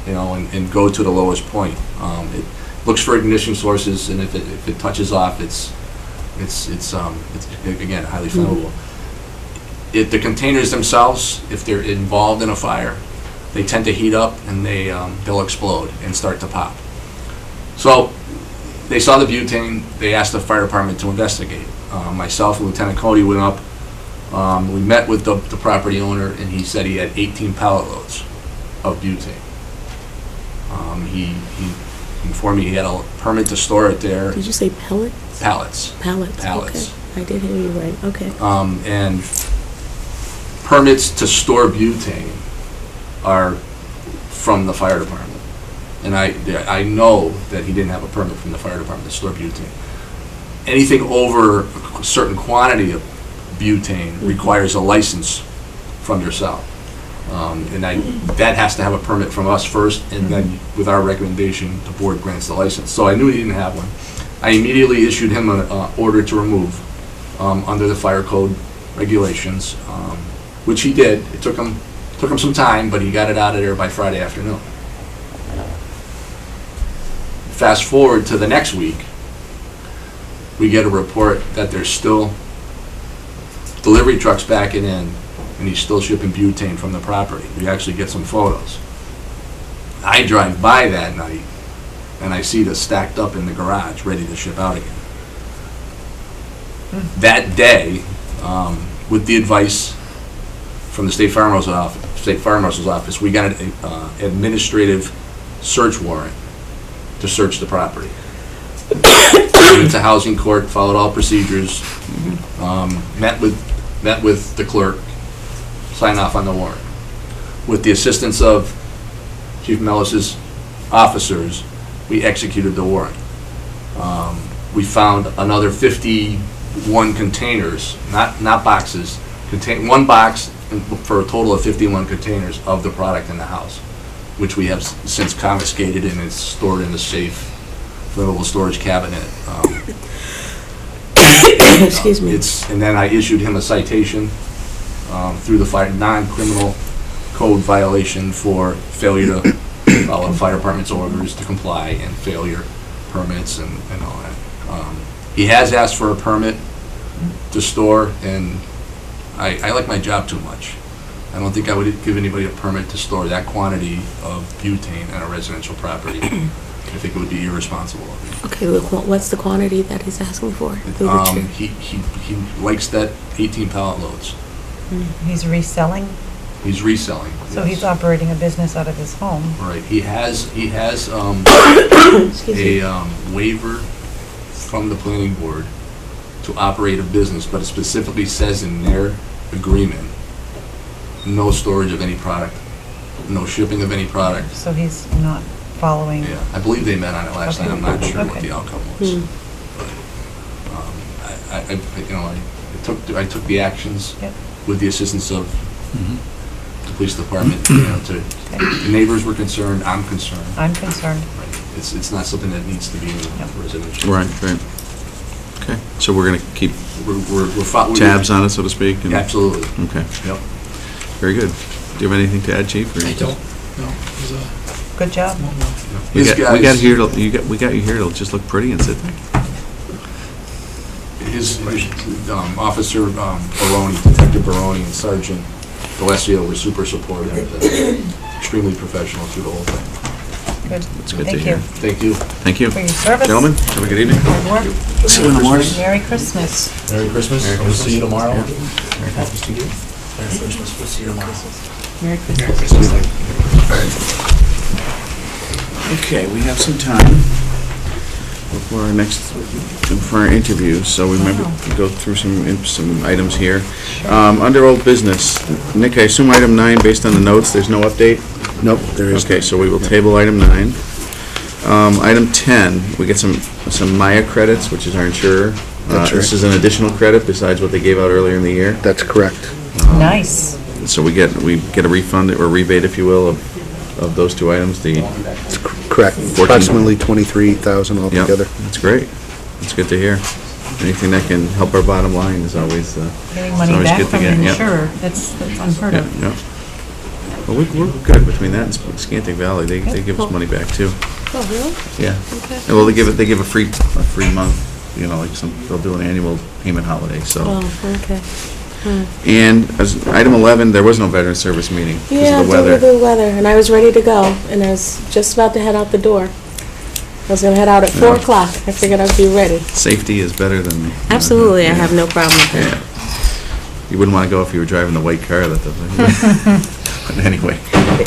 and go to the lowest point. It looks for ignition sources, and if it touches off, it's again highly flammable. The containers themselves, if they're involved in a fire, they tend to heat up and they'll explode and start to pop. So they saw the butane. They asked the fire department to investigate. Myself and Lieutenant Cody went up. We met with the property owner, and he said he had 18 pallet loads of butane. He informed me he had a permit to store it there. Did you say pellets? Pallets. Pallets, Pallets. okay. I did hear you right, okay. And permits to store butane are from the fire department. And I know that he didn't have a permit from the fire department to store butane. Anything over a certain quantity of butane requires a license from yourself. And that has to have a permit from us first, and then with our recommendation, the board grants the license. So I knew he didn't have one. I immediately issued him an order to remove under the fire code regulations, which he did. It took him some time, but he got it out of there by Friday afternoon. Fast forward to the next week, we get a report that there's still delivery trucks backing in, and he's still shipping butane from the property. We actually get some photos. I drive by that night, and I see this stacked up in the garage, ready to ship out again. That day, with the advice from the State Fire Marshal's office, we got an administrative search warrant to search the property. Went to housing court, followed all procedures, met with the clerk, signed off on the warrant. With the assistance of Chief Mellis's officers, we executed the warrant. We found another 51 containers, not boxes, one box for a total of 51 containers of the product in the house, which we have since confiscated and it's stored in the safe, flammable storage cabinet. Excuse me. And then I issued him a citation through the non-criminal code violation for failure to follow the fire department's orders to comply and failure permits and all that. He has asked for a permit to store, and I like my job too much. I don't think I would give anybody a permit to store that quantity of butane on a residential property. I think it would be irresponsible of me. Okay, look, what's the quantity that he's asking for? He likes that 18 pallet loads. he's reselling, He's reselling. so yes. he's operating a business out of his home. Right. He has Excuse me. a waiver from the planning board to operate a business, but it specifically says in their agreement no storage of any product, no shipping of any product. So he's not following. Yeah, I believe they met on it last night, I'm not sure what Okay. the outcome was. But, I took the actions Yep. with the assistance of the police department, the neighbors were concerned, I'm concerned. I'm concerned. Right. It's not something that needs to be in Yep. residential. Right, right. Okay, so we're going to keep We're tabs on it, so to speak? and- Absolutely. Okay, Yep. very good. Do you have anything to add, Chief? or you I just- don't, no, it was a Good job. small one. We His got guys- here to, we got you here to just look pretty and sit there? His officer, Barone, Detective Barone and Sergeant D'Alessio were super supportive, extremely professional through the whole thing. Good. It's good to Thank hear. you Thank you. Thank you. for your service. Gentlemen, have a good evening. Good work. See you in the morning. Merry Christmas. Merry Christmas. Merry We'll see you Christmas. tomorrow. Yeah. Merry Christmas to you. Merry Christmas, we'll see you tomorrow. Merry Christmas. Merry Christmas. Okay, we have some time before our next, for our interview, so we might go through some items here. Under old business, Nick, I assume item 9, based on the notes, there's no update? Nope, there is. Okay, so we will table item 9. Item 10, we get some Maya credits, which is our insurer. That's This right. is an additional credit besides what they gave out earlier in the year. That's correct. Nice. So we get a refund or rebate, if you will, of those two items, the, That's correct. 14. Approximately 23,000 yep, altogether. that's great. That's good to hear. Anything that can help our bottom line is always, Getting it's money always back good to from get, an yep. insurer, that's unheard Yeah, of. yeah. Well, we're good between that and Scantic Valley. They give us money back too. Oh, really? Yeah. Okay. Well, they give a free month, like they'll do an annual payment holiday, so. Oh, okay. And as item 11, there was no veteran service meeting because Yeah, of the due to weather. the weather, and I was ready to go, and I was just about to head out the door. I was gonna head out at 4 Yeah. o'clock. I figured I'd be ready. Safety is better than. Absolutely, I yeah. have no problem with Yeah. that. You wouldn't want to go if you were driving the white car that doesn't. But anyway,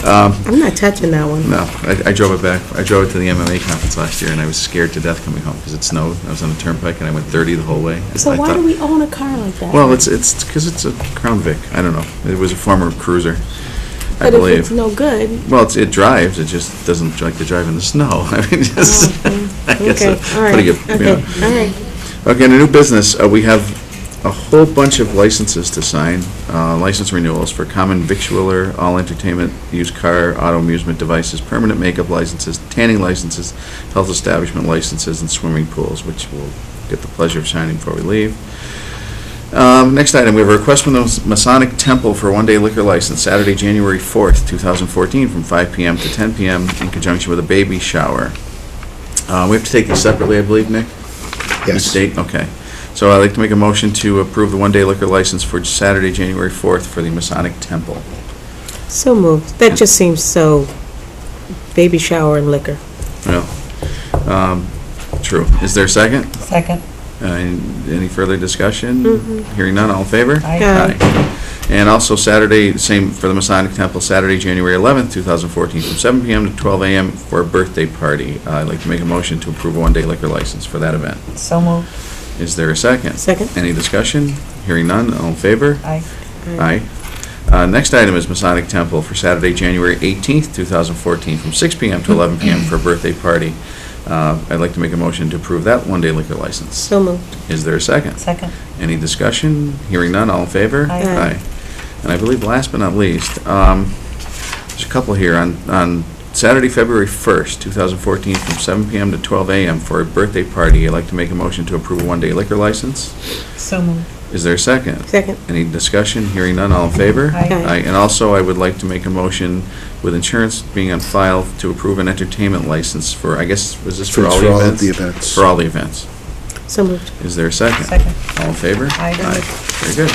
I'm not touching that one. no, I drove it back. I drove it to the MMA conference last year, and I was scared to death coming home because it snowed. I was on the turnpike, and I went 30 the whole way. So I why thought- do we own a car like that? Well, it's because it's a Crown Vic. I don't know. It was a former cruiser, I But if it's believe. no good, Well, it drives. It just doesn't like to drive in the snow. I mean, just I guess okay, a all right, pretty good. You okay, know. all right. Okay, in the new business, we have a whole bunch of licenses to sign, license renewals for common victualler, all entertainment, used car, auto amusement devices, permanent makeup licenses, tanning licenses, health establishment licenses, and swimming pools, which we'll get the pleasure of signing before we leave. Next item, we have a request from the Masonic Temple for a one-day liquor license, Saturday, January 4th, 2014, from 5 p.m. to 10 p.m. in conjunction with a baby shower. We have to take these separately, I believe, Nick? Each Yes. date? Okay. So I'd like to make a motion to approve the one-day liquor license for Saturday, January 4th for the Masonic Temple. So moved. That just seems so baby shower and liquor. Well, true. Is there a second? Second. Any further discussion? Mhm. Hearing none, all in favor? Aye. Aye. And also Saturday, same for the Masonic Temple, Saturday, January 11th, 2014, from 7 p.m. to 12 a.m. for a birthday party. I'd like to make a motion to approve a one-day liquor license for that event. So moved. Is there a second? Second. Any discussion? Hearing none, all in favor? Aye. Aye. Next item is Masonic Temple for Saturday, January 18th, 2014, from 6 p.m. to 11 p.m. for a birthday party. I'd like to make a motion to approve that one-day liquor license. So moved. Is there a second? Second. Any discussion? Hearing none, all in favor? Aye. Aye. And I believe last but not least, there's a couple here on Saturday, February 1st, 2014, from 7 p.m. to 12 a.m. for a birthday party. I'd like to make a motion to approve a one-day liquor license. So moved. Is there a second? Second. Any discussion? Hearing none, all in favor? Aye. Aye. And also, I would like to make a motion with insurance being on file to approve an entertainment license for, I guess, was this for all the events? the events. For all the events. So moved. Is there a second? Second. All in favor? Aye. Very good.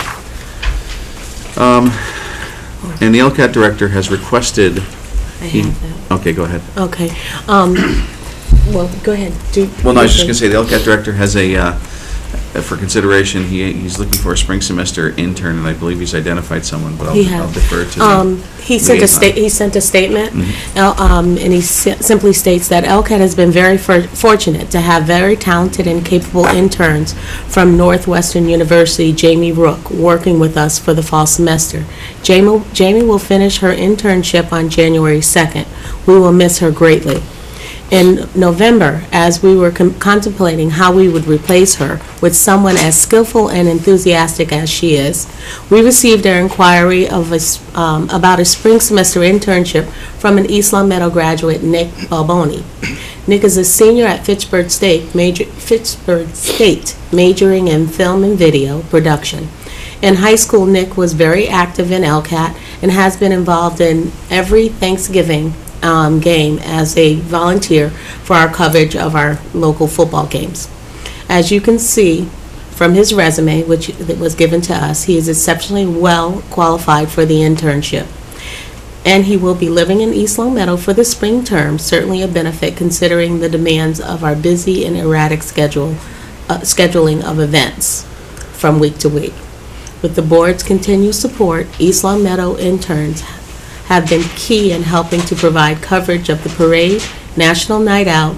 And the LCAT director has requested. I have that. Okay, go ahead. Okay. Well, go ahead. Well, no, I was just going to say, the LCAT director has for consideration, he's looking for a spring semester intern, and I believe he's identified someone, but He I'll has. defer to the He sent a statement, and he simply states that LCAT has been very fortunate to have very talented and capable interns from Northwestern University, Jamie Rook, working with us for the fall semester. Jamie will finish her internship on January 2nd. We will miss her greatly. In November, as we were contemplating how we would replace her with someone as skillful and enthusiastic as she is, we received our inquiry about a spring semester internship from an East Long Meadow graduate, Nick Balboni. Nick is a senior at Fitchburg State, majoring in film and video production. In high school, Nick was very active in LCAT and has been involved in every Thanksgiving game as a volunteer for our coverage of our local football games. As you can see from his resume, which was given to us, he is exceptionally well qualified for the internship. And he will be living in East Long Meadow for the spring term, certainly a benefit considering the demands of our busy and erratic scheduling of events from week to week. With the board's continued support, East Long Meadow interns have been key in helping to provide coverage of the parade, National Night Out,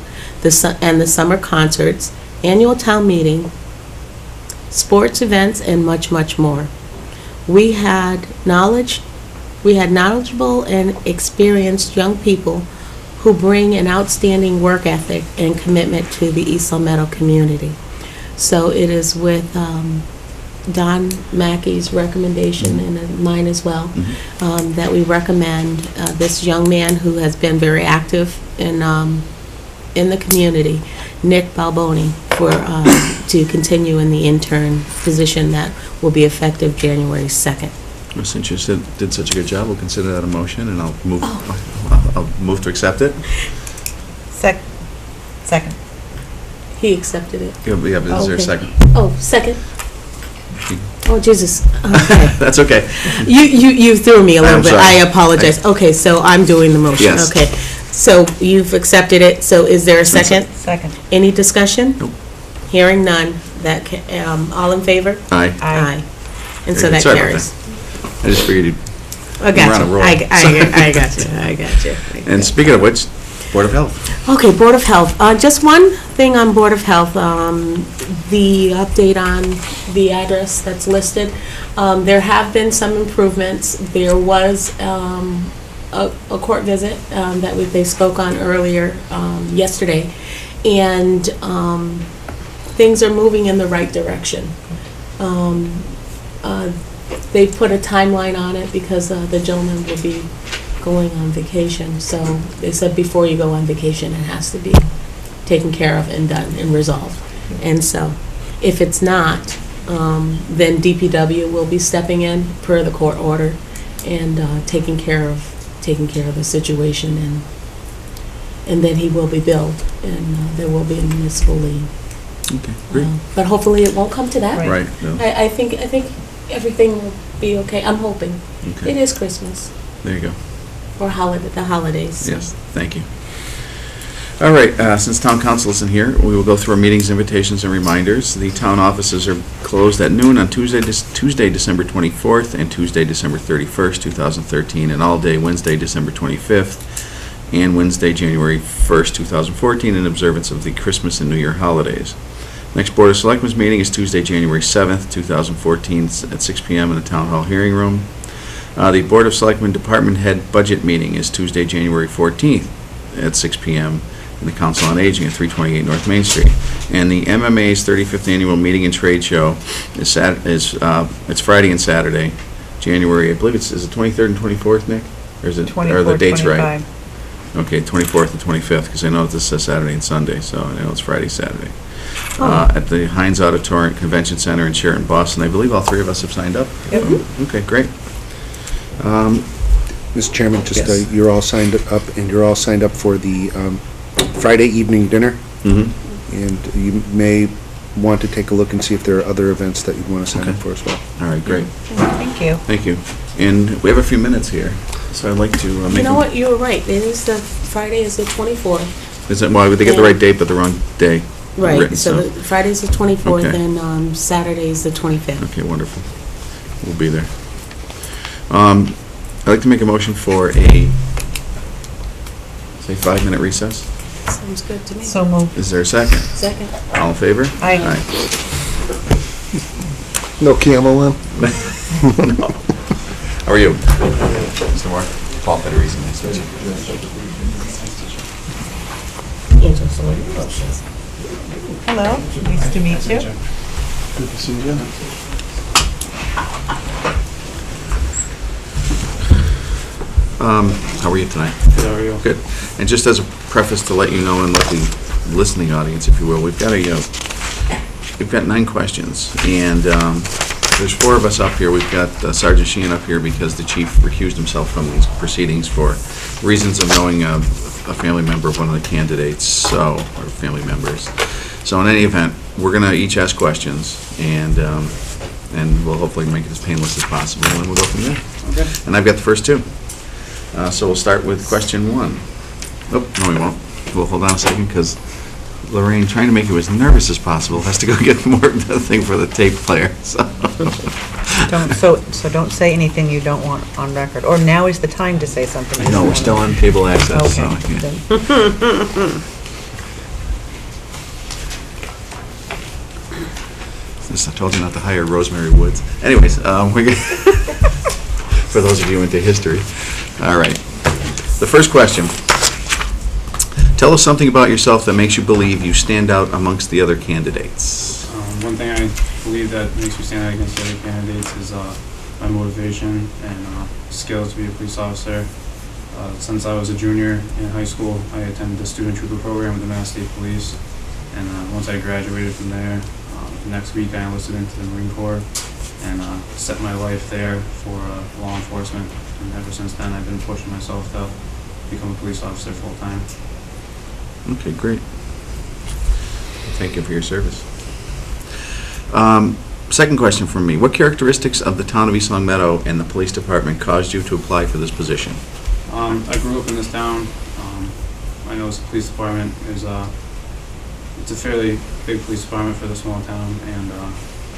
and the summer concerts, annual town meeting, sports events, and much, much more. We had knowledgeable and experienced young people who bring an outstanding work ethic and commitment to the East Long Meadow community. So it is with Don Mackey's recommendation and mine as well, that we recommend this young man who has been very active in the community, Nick Balboni, to continue in the intern position that will be effective January 2nd. Well, since you did such a good job, we'll consider that a motion, and I'll move to accept it. Second. He accepted it. Yeah, is there a Okay. second? Oh, second. Oh, Jesus. Okay. That's okay. You threw me a little I'm bit. sorry. I apologize. Okay, so I'm doing the motion. Yes. Okay. So you've accepted it. So is there a second? Second. Any discussion? Nope. Hearing none. All in favor? Aye. Aye. And so Very good. that Sorry about carries. I just figured you'd... I got We're on a you. roll. I got you. I got you. And speaking of which, Board of Health. Okay, Board of Health. Just one thing on Board of Health, the update on the address that's listed. There have been some improvements. There was a court visit that they spoke on earlier yesterday, and things are moving in the right direction. They put a timeline on it because the gentleman will be going on vacation. So they said before you go on vacation, it has to be taken care of and done and resolved. And so if it's not, then DPW will be stepping in per the court order and taking care of the situation, and then he will be billed, and there will be a municipal lien. Okay, great. But hopefully it won't come to that. Right. No. I think everything will be okay. I'm hoping. Okay. It is Christmas There you go. or the holidays. So. Yes, thank you. All right, since town council isn't here, we will go through our meetings, invitations, and reminders. The town offices are closed at noon on Tuesday, December 24th, and Tuesday, December 31st, 2013, and all day Wednesday, December 25th, and Wednesday, January 1st, 2014, in observance of the Christmas and New Year holidays. Next Board of Selectmen's meeting is Tuesday, January 7th, 2014, at 6 p.m. in the Town Hall hearing room. The Board of Selectmen Department Head Budget Meeting is Tuesday, January 14th, at 6 p.m. in the Council on Aging at 328 North Main Street. And the MMA's 35th Annual Meeting and Trade Show is it's Friday and Saturday, January, I believe is it 23rd and 24th, Nick? Or is it, are the dates right? 25. Okay, 24th and 25th, because I know this says Saturday and Sunday, so I know it's Friday, Saturday. At the Heinz Auditorium Convention Center in Sheraton, Boston. I believe all three of us have signed up. Yep. Okay, great. Mr. Chairman, just, Yes. you're all signed up, and you're all signed up for the Friday evening dinner, Mhm. and you may want to take a look and see if there are other events that you'd want to sign up Okay. for as well. All right, great. Thank you. Thank you. And we have a few minutes here, so I'd like to make... You know what? You were right. It is Friday is the 24th. Is it, well, they get the right date, but the wrong day. Right, written, so the- Friday's the 24th Okay. and Saturday's the 25th. Okay, wonderful. We'll be there. I'd like to make a motion for a, say, 5-minute recess. Sounds good to me. So moved. Is there a second? Second. All in favor? Aye. No camel then? No. How are you? Mr. Moore? Paul Federici, nice to meet you. Hello, nice to meet you. Good to see you. How are you tonight? Good, how are you? Good. And just as a preface to let you know and let the listening audience, if you will, we've got 9 questions, and there's 4 of us up here. We've got Sergeant Sheehan up here because the chief recused himself from these proceedings for reasons of knowing a family member of one of the candidates, or family members. So in any event, we're going to each ask questions, and we'll hopefully make it as painless as possible, and we'll go from there. Okay. And I've got the first 2. So we'll start with question 1. Oh, no, we won't. We'll hold on a second, because Lorraine, trying to make you as nervous as possible, has to go get more of the thing for the tape player, so. So don't say anything you don't want on record, or now is the time to say something. you I know, don't we're want. still on cable access, so. I Okay. can't- This, I told you not to hire Rosemary Woods. Anyways, for those of you into history. All right. The first question. Tell us something about yourself that makes you believe you stand out amongst the other candidates. One thing I believe that makes me stand out against the other candidates is my motivation and skills to be a police officer. Since I was a junior in high school, I attended the student trooper program with the Mass State Police, and once I graduated from there, the next week I enlisted into the Marine Corps and set my life there for law enforcement. And ever since then, I've been pushing myself to become a police officer full time. Okay, great. Thank you for your service. Second question from me. What characteristics of the town of East Long Meadow and the police department caused you to apply for this position? I grew up in this town. I know the police department is it's a fairly big police department for the small town, and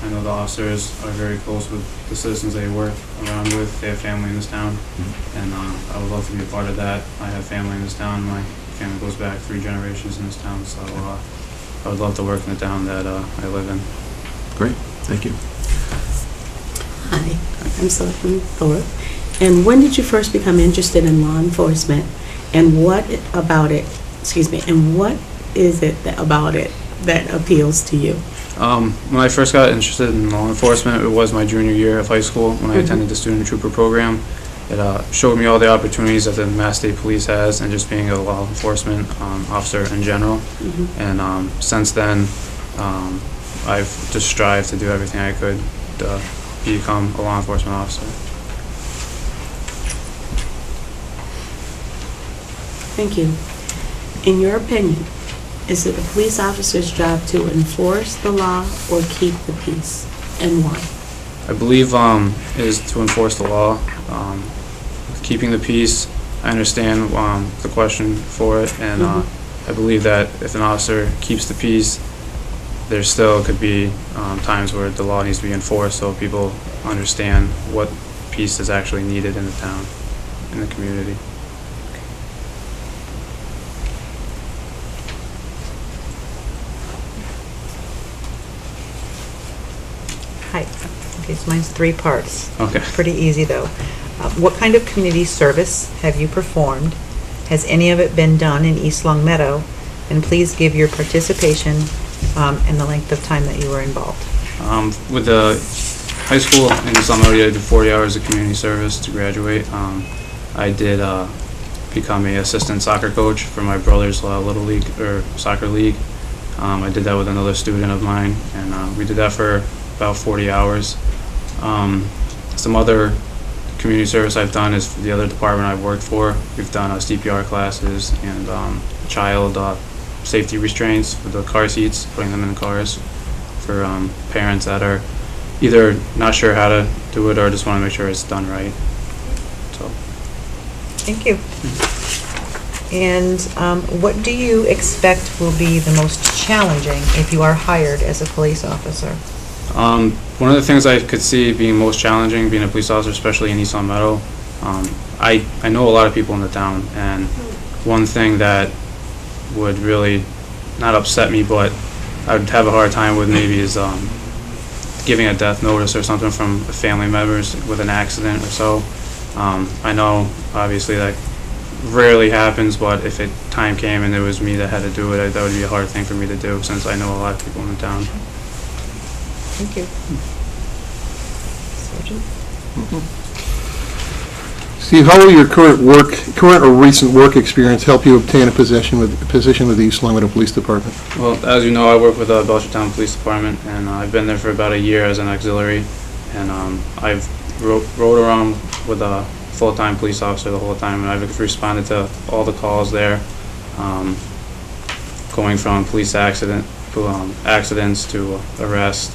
I know the officers are very close with the citizens they work around with. They have family in this town, and I would love to be a part of that. I have family in this town. My family goes back 3 generations in this town, so I would love to work in the town that I live in. Great, thank you. Hi, I'm Selectman Thorpe. And when did you first become interested in law enforcement? And what about it, and what is it about it that appeals to you? When I first got interested in law enforcement, it was my junior year of high school when I attended the student trooper program. It showed me all the opportunities that the Mass State Police has, and just being a law enforcement officer in general. And since then, I've just strived to do everything I could to become a law enforcement officer. Thank you. In your opinion, is it a police officer's job to enforce the law or keep the peace, and why? I believe it is to enforce the law. Keeping the peace, I understand the question for it, and I believe that if an officer keeps the peace, there still could be times where the law needs to be enforced so people understand what peace is actually needed in the town, in the community. Hi. Okay, so mine's 3 parts. Okay. Pretty easy, though. What kind of community service have you performed? Has any of it been done in East Long Meadow? And please give your participation and the length of time that you were involved. With the high school in East Long Meadow, I did 40 hours of community service to graduate. I did become an assistant soccer coach for my brother's little league or soccer league. I did that with another student of mine, and we did that for about 40 hours. Some other community service I've done is for the other department I've worked for. We've done CPR classes and child safety restraints for the car seats, putting them in the cars for parents that are either not sure how to do it or just want to make sure it's done right. So. Thank you. And what do you expect will be the most challenging if you are hired as a police officer? One of the things I could see being most challenging, being a police officer, especially in East Long Meadow, I know a lot of people in the town, and one thing that would really not upset me, but I would have a hard time with maybe is giving a death notice or something from family members with an accident or so. I know, obviously, that rarely happens, but if time came and it was me that had to do it, that would be a hard thing for me to do, since I know a lot of people in the town. Thank you. Sergeant? Steve, how will your current or recent work experience help you obtain a position with the East Long Meadow Police Department? Well, as you know, I work with the Belchertown Police Department, and I've been there for about a year as an auxiliary, and I've rode around with a full-time police officer the whole time, and I've responded to all the calls there, going from police accidents to arrest,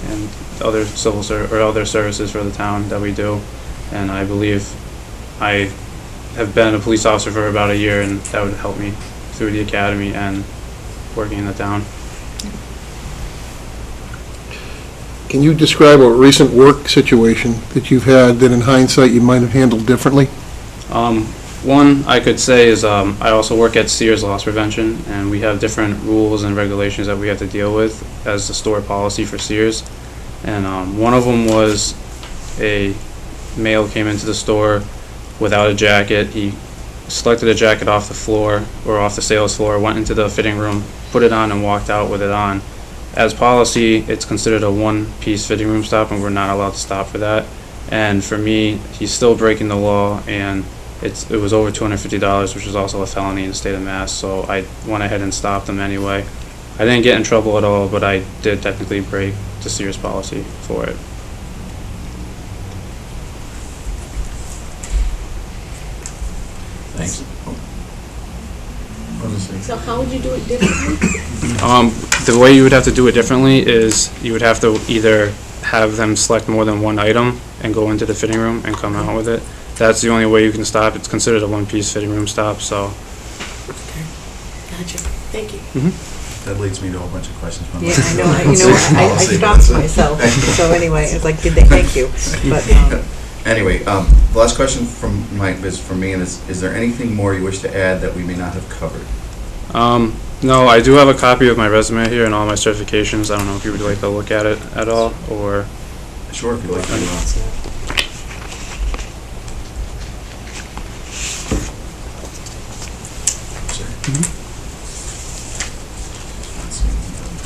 and other other services for the town that we do. And I believe I have been a police officer for about a year, and that would help me through the academy and working in the town. Can you describe a recent work situation that you've had that in hindsight you might have handled differently? One I could say is I also work at Sears Loss Prevention, and we have different rules and regulations that we have to deal with as the store policy for Sears. And one of them was a male came into the store without a jacket. He selected a jacket off the floor or off the sales floor, went into the fitting room, put it on, and walked out with it on. As policy, it's considered a one-piece fitting room stop, and we're not allowed to stop for that. And for me, he's still breaking the law, and it was over $250, which is also a felony in the state of Mass, so I went ahead and stopped him anyway. I didn't get in trouble at all, but I did technically break the Sears policy for it. Thanks. So how would you do it differently? The way you would have to do it differently is you would have to either have them select more than one item and go into the fitting room and come out with it. That's the only way you can stop. It's considered a one-piece fitting room stop, so. Okay. Gotcha. Thank you. That leads me to a whole bunch of questions. Yeah, I know, I stopped myself, so anyway, it's like, did they, thank you, but, Anyway, the last question from me, and is there anything more you wish to add that we may not have covered? No, I do have a copy of my resume here and all my certifications. I don't know if you would like to look at it at all, or. Sure, if you'd like to.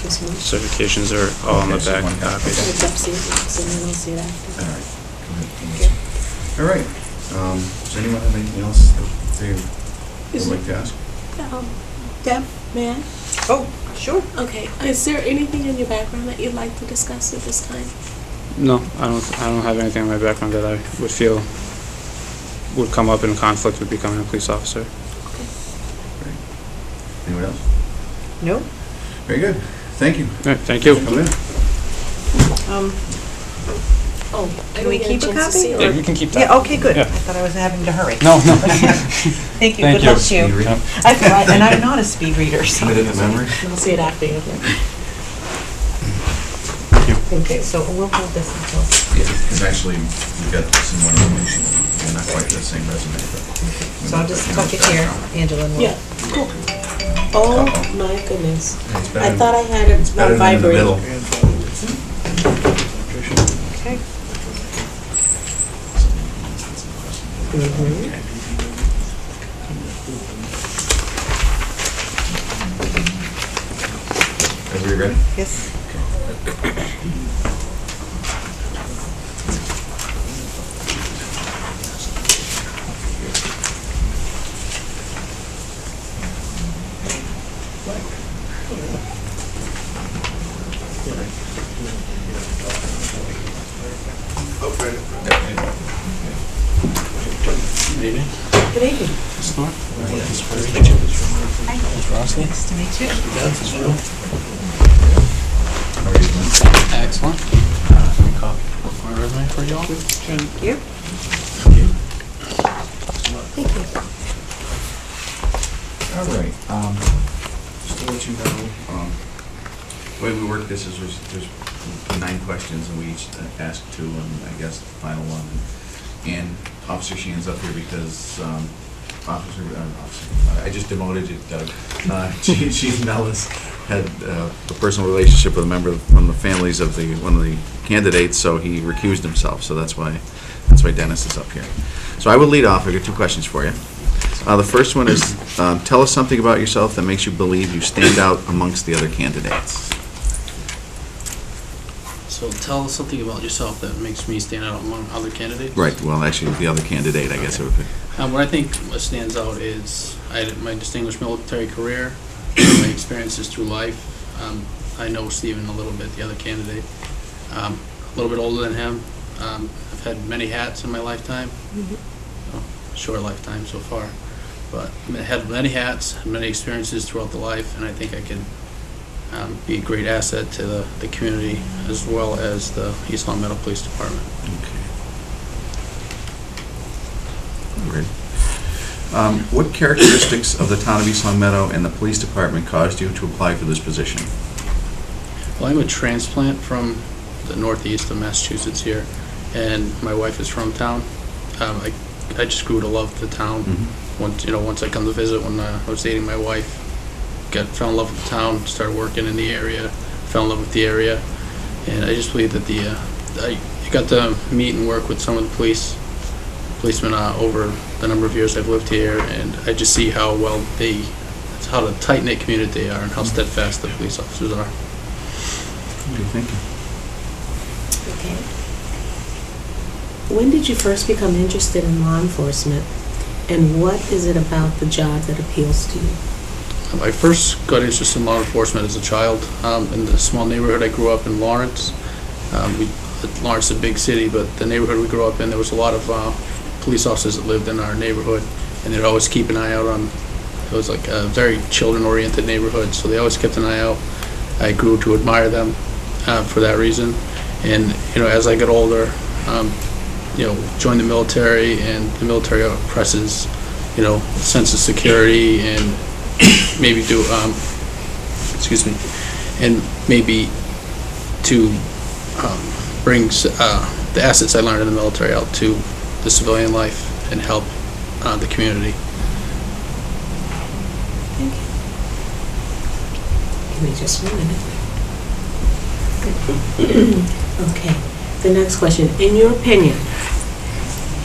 Certifications are all on the back copy. It's up, see it after. All right. All right. Does anyone have anything else that they would like to ask? Deb, may I? oh, sure. Okay. Is there anything in your background that you'd like to discuss at this time? No, I don't have anything in my background that I would feel would come up in conflict with becoming a police officer. Great. Anyone else? No? Very good. Thank you. All right, thank you. Come in. Can we keep a copy? Yeah, you can keep that. Yeah, okay, good. Yeah. I thought I was having to hurry. No. Thank you, Thank good you. luck to you. Speed reading. And I'm not a speed reader, so. Commit it to memory. I'll see it after you. Okay, so we'll hold this until. Yeah, because actually, we've got some more information. We're not quite the same resume, but. So I'll just tuck it here, Angela, and we'll. Yeah, cool. Oh, my goodness. It's I better thought I had it better on than in the vibrate. middle. Okay. Are we ready? Yes. Good evening. Nice to meet you. How are you doing? Excellent. My resume for y'all. Thank you. Thank you. All right, just to let you know, the way we work this is there's 9 questions, and we each ask 2, and I guess the final one. And Officer Sheehan's up here because, I just demoted you, Doug. Chief Nellis had a personal relationship with a member of one of the families of one of the candidates, so he recused himself, so that's why Dennis is up here. So I will lead off. I've got 2 questions for you. The first one is, tell us something about yourself that makes you believe you stand out amongst the other candidates. So tell us something about yourself that makes me stand out among other candidates. Right, well, actually, the other candidate, I guess it would be. What I think stands out is I had my distinguished military career, my experiences through life. I know Stephen a little bit, the other candidate. A little bit older than him. I've had many hats in my lifetime. Short lifetime so far. But I had many hats, many experiences throughout the life, and I think I can be a great asset to the community as well as the East Long Meadow Police Department. Okay. Great. What characteristics of the town of East Long Meadow and the police department caused you to apply for this position? Well, I'm a transplant from the northeast of Massachusetts here, and my wife is from town. I just grew to love the town. Once I come to visit, when I was dating my wife, fell in love with the town, started working in the area, fell in love with the area, and I just believe that I got to meet and work with some of the policemen over the number of years I've lived here, and I just see how well how the tight-knit community they are and how steadfast the police officers are. What do you think? Okay. When did you first become interested in law enforcement, and what is it about the job that appeals to you? I first got interested in law enforcement as a child in the small neighborhood I grew up in, Lawrence. Lawrence is a big city, but the neighborhood we grew up in, there was a lot of police officers that lived in our neighborhood, and they'd always keep an eye out on. It was like a very children-oriented neighborhood, so they always kept an eye out. I grew to admire them for that reason, and as I got older, joined the military, and the military oppresses, sense of security, and maybe do, and maybe to bring the assets I learned in the military out to the civilian life and help the community. Thank you. Give me just 1 minute. Okay. The next question. In your opinion,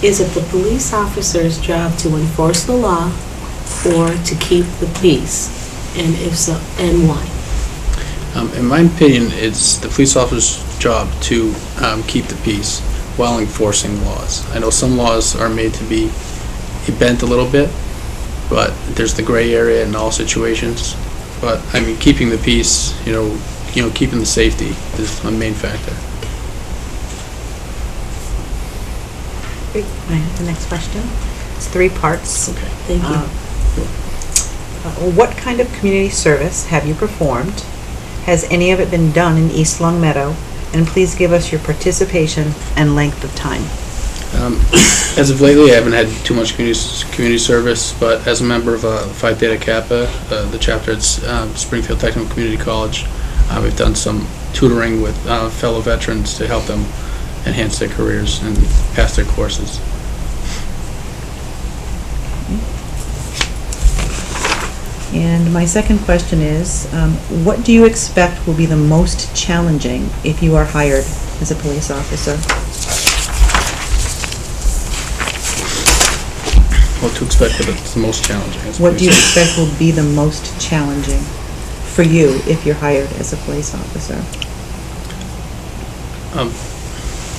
is it the police officer's job to enforce the law or to keep the peace? And if so, and why? In my opinion, it's the police officer's job to keep the peace while enforcing laws. I know some laws are made to be bent a little bit, but there's the gray area in all situations. But I mean, keeping the peace, keeping the safety is a main factor. Great. The next question. It's 3 parts. Okay. Thank you. What kind of community service have you performed? Has any of it been done in East Long Meadow? And please give us your participation and length of time. As of lately, I haven't had too much community service, but as a member of Phi Theta Kappa, the chapter at Springfield Technical Community College, we've done some tutoring with fellow veterans to help them enhance their careers and pass their courses. And my second question is, what do you expect will be the most challenging if you are hired as a police officer? What to expect that it's the most challenging? What do you expect will be the most challenging for you if you're hired as a police officer?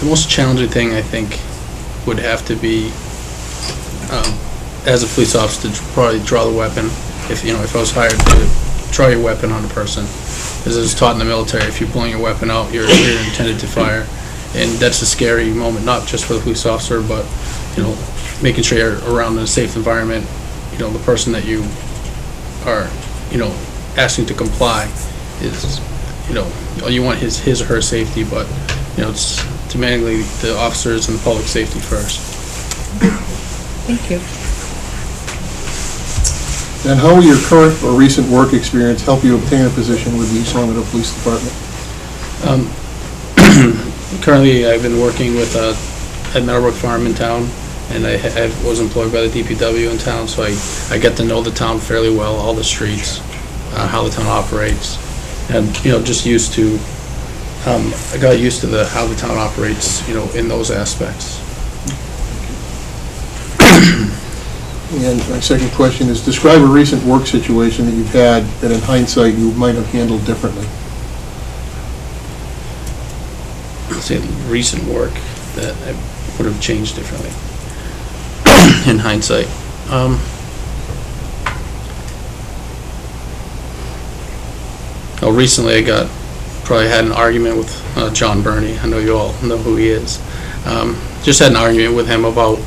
The most challenging thing, I think, would have to be, as a police officer, to probably draw the weapon. If I was hired to draw your weapon on a person, as I was taught in the military, if you're pulling your weapon out, you're intended to fire, and that's a scary moment, not just for the police officer, but making sure you're around in a safe environment. The person that you are, asking to comply is, you want his or her safety, but it's demanding the officers and the public safety first. Thank you. And how will your current or recent work experience help you obtain a position with the East Long Meadow Police Department? Currently, I've been working with, at Meadowbrook Farm in town, and I was employed by the DPW in town, so I get to know the town fairly well, all the streets, how the town operates, and, just used to, I got used to how the town operates, in those aspects. And my second question is, describe a recent work situation that you've had that in hindsight you might have handled differently. Say recent work that I would have changed differently in hindsight. Recently I probably had an argument with John Burney. I know you all know who he is. Just had an argument with him about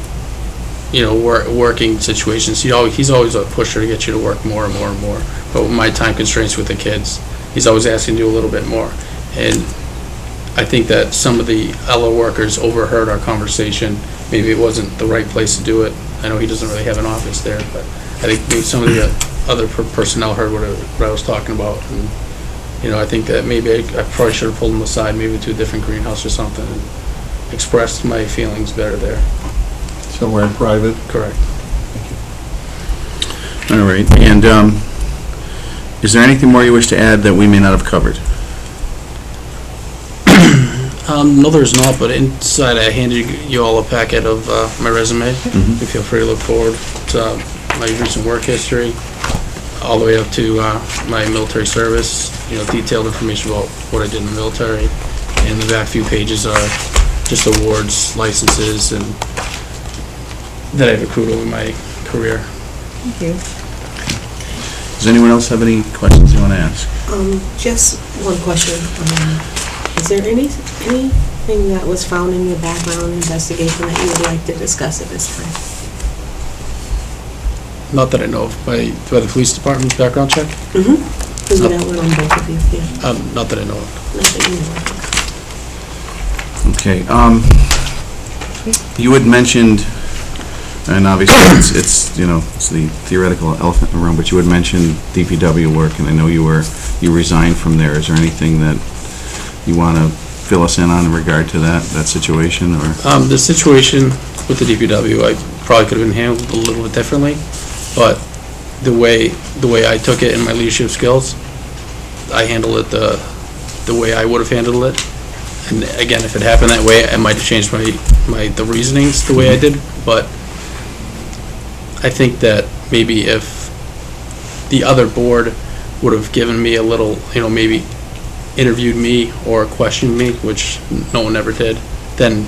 working situations. He's always a pusher to get you to work more and more and more. But with my time constraints with the kids, he's always asking to do a little bit more. And I think that some of the LO workers overheard our conversation. Maybe it wasn't the right place to do it. I know he doesn't really have an office there, but I think maybe some of the other personnel heard what I was talking about. And, I think that maybe I probably should have pulled him aside, maybe to a different greenhouse or something, and expressed my feelings better there. Somewhere in private? Correct. All right, and is there anything more you wish to add that we may not have covered? No, there's not, but inside I handed you all a packet of my resume. Mhm. You feel free to look forward to my recent work history, all the way up to my military service, detailed information about what I did in the military. And the back few pages are just awards, licenses, and that I've accrued over my career. Thank you. Does anyone else have any questions you want to ask? Just one question. Is there anything that was found in your background investigation that you would like to discuss at this time? Not that I know of. By the police department's background check? Mm-hmm. Because we got one on both of you, yeah. Not that I know of. Not that you know of. Okay, you had mentioned, and obviously it's the theoretical elephant in the room, but you had mentioned DPW work, and I know you resigned from there. Is there anything that you want to fill us in on in regard to that situation, or? The situation with the DPW, I probably could have been handled a little bit differently, but the way I took it and my leadership skills, I handled it the way I would have handled it. And again, if it happened that way, I might have changed the reasonings the way I did, but I think that maybe if the other board would have given me a little, maybe interviewed me or questioned me, which no one ever did, then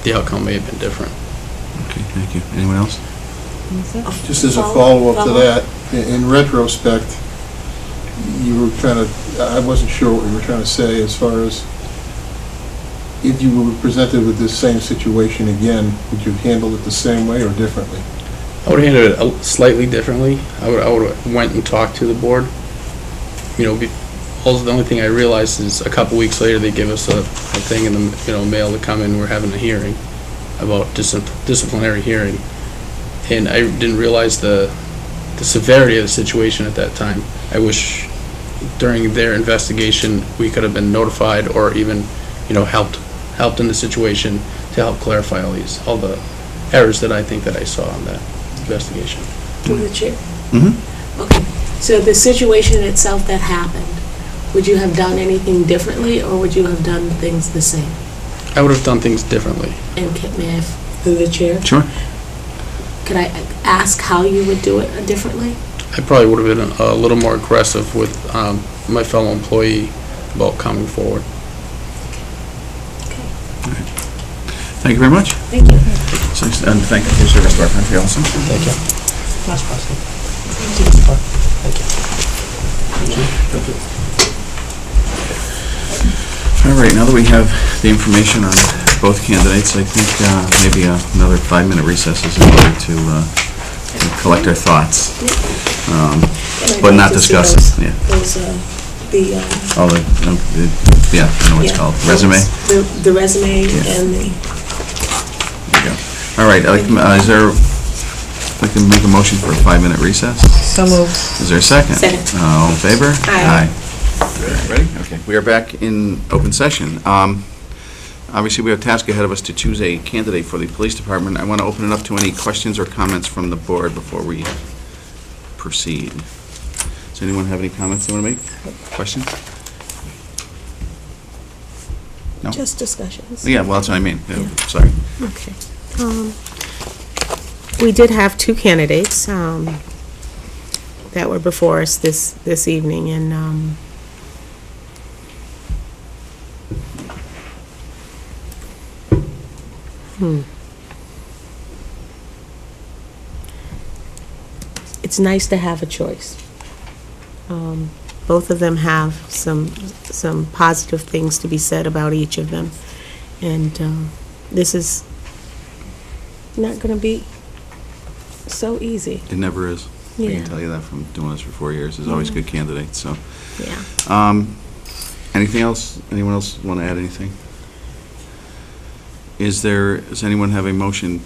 the outcome may have been different. Okay, thank you. Anyone else? Just as a follow-up to that, in retrospect, you were I wasn't sure what you were trying to say as far as if you were presented with this same situation again, would you handle it the same way or differently? I would have handled it slightly differently. I would have went and talked to the board. Also, the only thing I realized is a couple weeks later they give us a thing in the mail to come in. We're having a hearing about disciplinary hearing, and I didn't realize the severity of the situation at that time. I wish during their investigation we could have been notified or even helped in the situation to help clarify all the errors that I think that I saw in that investigation. Through the chair. Mm-hmm. Okay, so the situation itself that happened, would you have done anything differently, or would you have done things the same? I would have done things differently. And may I, through the chair? Sure. Could I ask how you would do it differently? I probably would have been a little more aggressive with my fellow employee about coming forward. Thank you very much. Thank you. And thank you for your service to our country also. Thank you. Vice President. Thank you. All right, now that we have the information on both candidates, I think maybe another 5-minute recess is in order to collect our thoughts, but not discuss it. Yeah. Yeah, I know what it's called. Resume? The resume and the... All right, is there I'd like to make a motion for a 5-minute recess. So moved. Is there a second? Second. All in favor? Aye. Ready? Okay. We are back in open session. Obviously, we have a task ahead of us to choose a candidate for the police department. I want to open it up to any questions or comments from the board before we proceed. Does anyone have any comments they want to make? Questions? No? Just discussions. Yeah, well, that's what I mean. Yeah, Yeah. sorry. Okay. We did have two candidates that were before us this evening, and it's nice to have a choice. Both of them have some positive things to be said about each of them, and this is not going to be so easy. It never is. I Yeah. can tell you that from doing this for 4 years. There's always good candidates, so. Yeah. Anything else? Anyone else want to add anything? Does anyone have a motion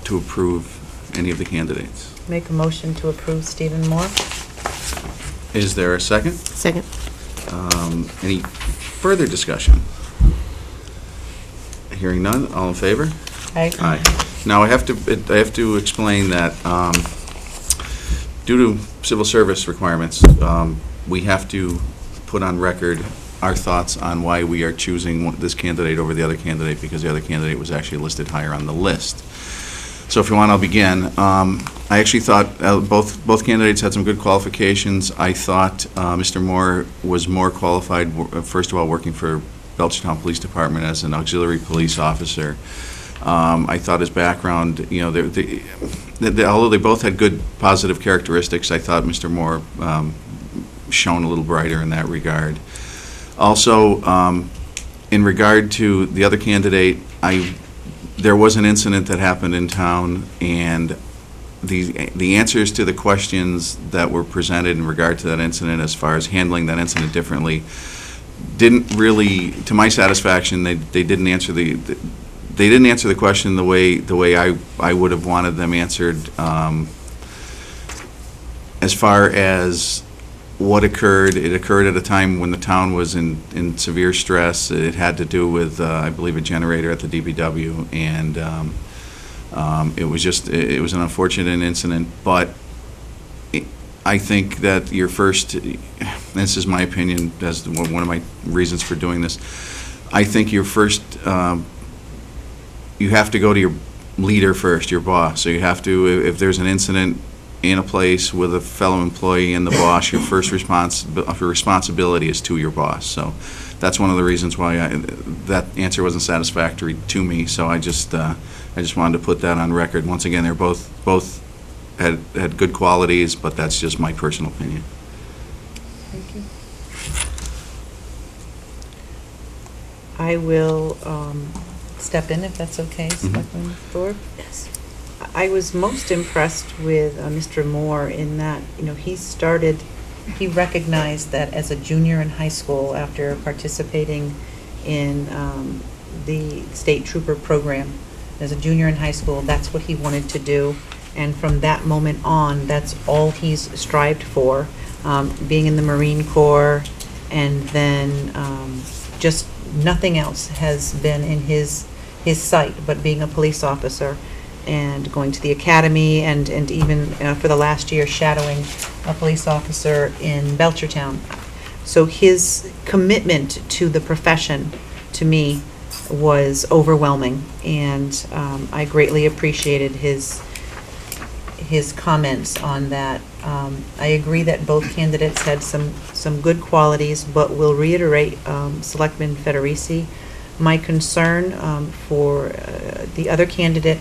to approve any of the candidates? Make a motion to approve Stephen Moore. Is there a second? Second. Any further discussion? Hearing none, all in favor? Aye. Now, I have to explain that due to civil service requirements, we have to put on record our thoughts on why we are choosing this candidate over the other candidate, because the other candidate was actually listed higher on the list. So if you want, I'll begin. I actually thought both candidates had some good qualifications. I thought Mr. Moore was more qualified, first of all, working for Belchertown Police Department as an auxiliary police officer. I thought his background, you know, although they both had good positive characteristics, I thought Mr. Moore shone a little brighter in that regard. Also, in regard to the other candidate, there was an incident that happened in town, and the answers to the questions that were presented in regard to that incident, as far as handling that incident differently, didn't really, to my satisfaction, they didn't answer the question the way I would have wanted them answered, as far as what occurred. It occurred at a time when the town was in severe stress. It had to do with, I believe, a generator at the DPW, and it was an unfortunate incident, but I think that your first, this is my opinion, as one of my reasons for doing this, I think your first, you have to go to your leader first, your boss. So you have to, if there's an incident in a place with a fellow employee and the boss, your first responsibility is to your boss. So that's one of the reasons why that answer wasn't satisfactory to me. So I just wanted to put that on record. Once again, they're both had good qualities, but that's just my personal opinion. Thank you. I will step in if that's okay, Selectman Thorpe. Yes. I was most impressed with Mr. Moore in that, you know, he recognized that as a junior in high school, after participating in the state trooper program, as a junior in high school, that's what he wanted to do. And from that moment on, that's all he's strived for, being in the Marine Corps, and then just nothing else has been in his sight but being a police officer, and going to the academy, and even for the last year shadowing a police officer in Belchertown. So his commitment to the profession, to me, was overwhelming, and I greatly appreciated his comments on that. I agree that both candidates had some good qualities, but will reiterate Selectman Federici. My concern for the other candidate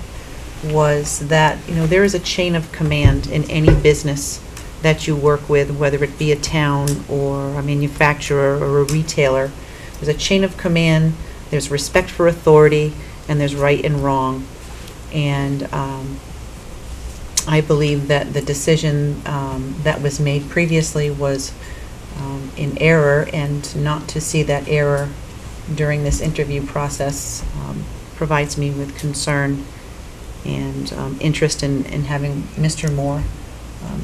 was that, you know, there is a chain of command in any business that you work with, whether it be a town or a manufacturer or a retailer. There's a chain of command, there's respect for authority, and there's right and wrong. And I believe that the decision that was made previously was in error, and not to see that error during this interview process provides me with concern. and interest in having Mr. Moore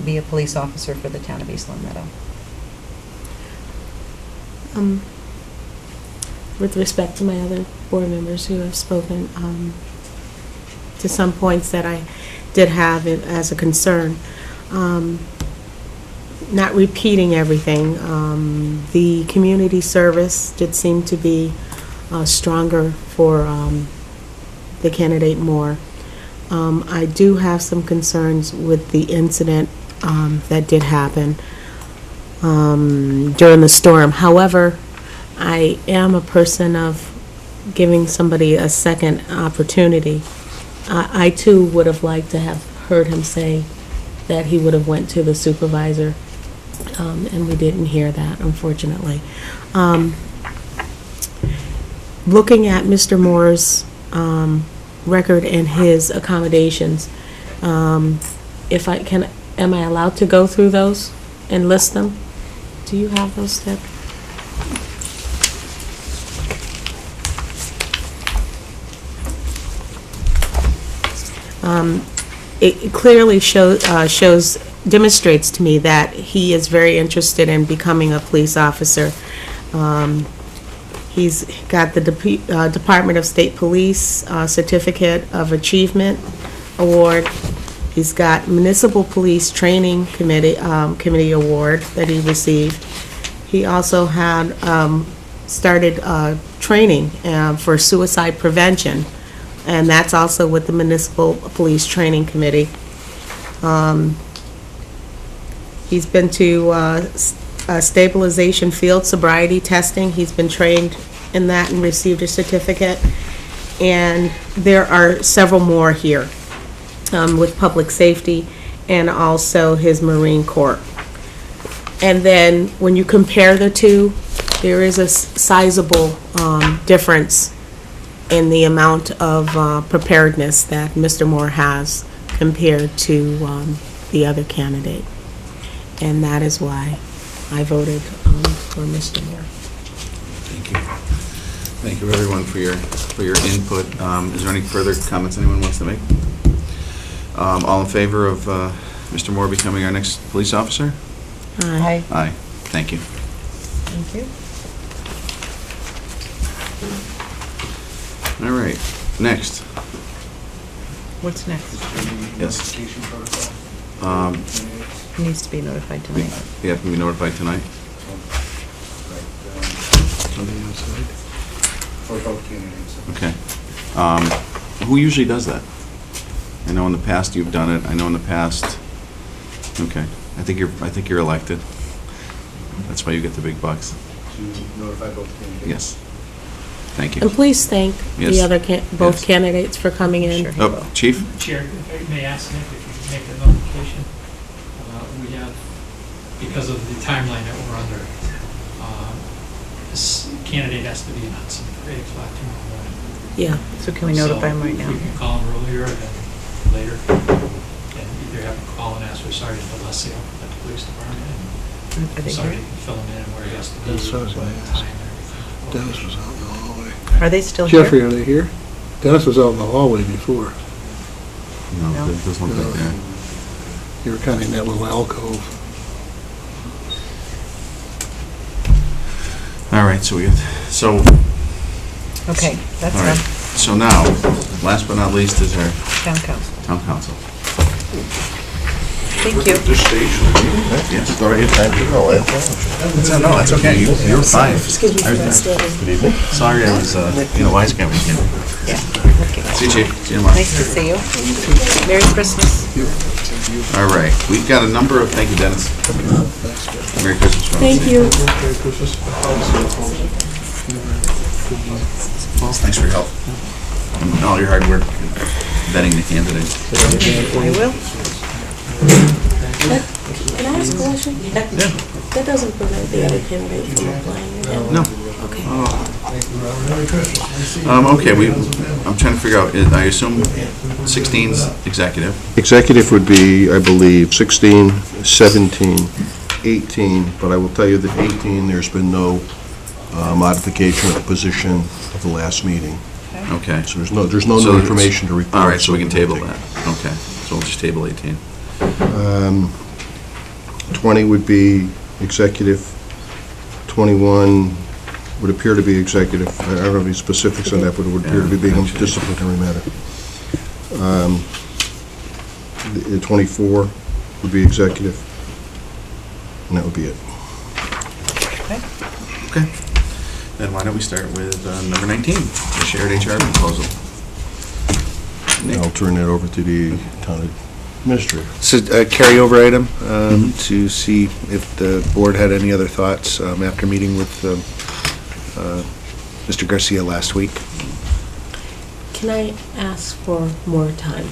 be a police officer for the town of East Long Meadow. With respect to my other board members who have spoken to some points that I did have as a concern, not repeating everything, the community service did seem to be stronger for the candidate Moore. I do have some concerns with the incident that did happen during the storm. However, I am a person of giving somebody a second opportunity. I too would have liked to have heard him say that he would have went to the supervisor, and we didn't hear that, unfortunately. Looking at Mr. Moore's record and his accommodations, if I can, am I allowed to go through those and list them? Do you have those, Deb? It clearly demonstrates to me that he is very interested in becoming a police officer. He's got the Department of State Police Certificate of Achievement Award. He's got Municipal Police Training Committee Award that he received. He also had started training for suicide prevention, and that's also with the Municipal Police Training Committee. He's been to stabilization field sobriety testing. He's been trained in that and received a certificate. And there are several more here with public safety and also his Marine Corps. And then when you compare the two, there is a sizable difference in the amount of preparedness that Mr. Moore has compared to the other candidate. And that is why I voted for Mr. Moore. Thank you. Thank you, everyone, for your input. Is there any further comments anyone wants to make? All in favor of Mr. Moore becoming our next police officer? Aye. Aye. Thank you. Thank you. All right. Next. What's next? Yes. He needs to be notified tonight. You have to be notified tonight. Okay. Who usually does that? I know in the past you've done it. I know in the past. Okay. I think you're elected. That's why you get the big bucks. To notify both candidates. Yes. Thank you. And please thank Yes. the other both Yes. candidates for coming in. Sure. Oh, Chief? Chair, if I may ask Nick if you could make a notification. We have, because of the timeline that we're under, this candidate has to be in Hudson for 8 o'clock tomorrow morning. Yeah. So can we notify him right now? We can call him earlier and then later, and either have him call and ask for Sergeant Alessio at the police department, Are and they Sergeant here? can fill him in where he has to be, That's what I was what gonna ask. time and everything. Dennis was out in the hallway. Are they still here? Jeffrey, are they here? Dennis was out in the hallway before. No, No. there's one right there. You were kind of in that little alcove. All right, so Okay, that's all right. done. So now, last but not least is our Town council. town council. Thank you. This station, Yes. it's already time to go, eh? No, that's okay. You're fine. Excuse me for Good evening. Sorry, I was, wise guy. Yeah. Okay. See you, Chief. See you tomorrow. Nice to see you. Merry Christmas. All right, we've got a number of, thank you, Dennis. Merry Christmas. Ron. Thank you. Thanks for your help and all your hard work vetting the candidates. I will. Can I ask a question? That doesn't prevent the other candidate from applying again? No. Okay. Okay, I'm trying to figure out, I assume 16's executive. Executive would be, I believe, 16, 17, 18, but I will tell you that 18, there's been no modification of the position of the last meeting. Okay. Okay. So there's no So new it's- information to report. All right, so we can table we'll that. Okay, so we'll just table 18. 20 would be executive, 21 would appear to be executive. I don't have any specifics on that, but it would appear to be being a Actually. disciplinary matter. 24 would be executive, and that would be it. Okay. Then why don't we start with number 19, the shared HR proposal. Nick? I'll turn that over to the town administrator. It's a carryover item to see if the board had any other thoughts after meeting with Mr. Garcia last week. Can I ask for more time?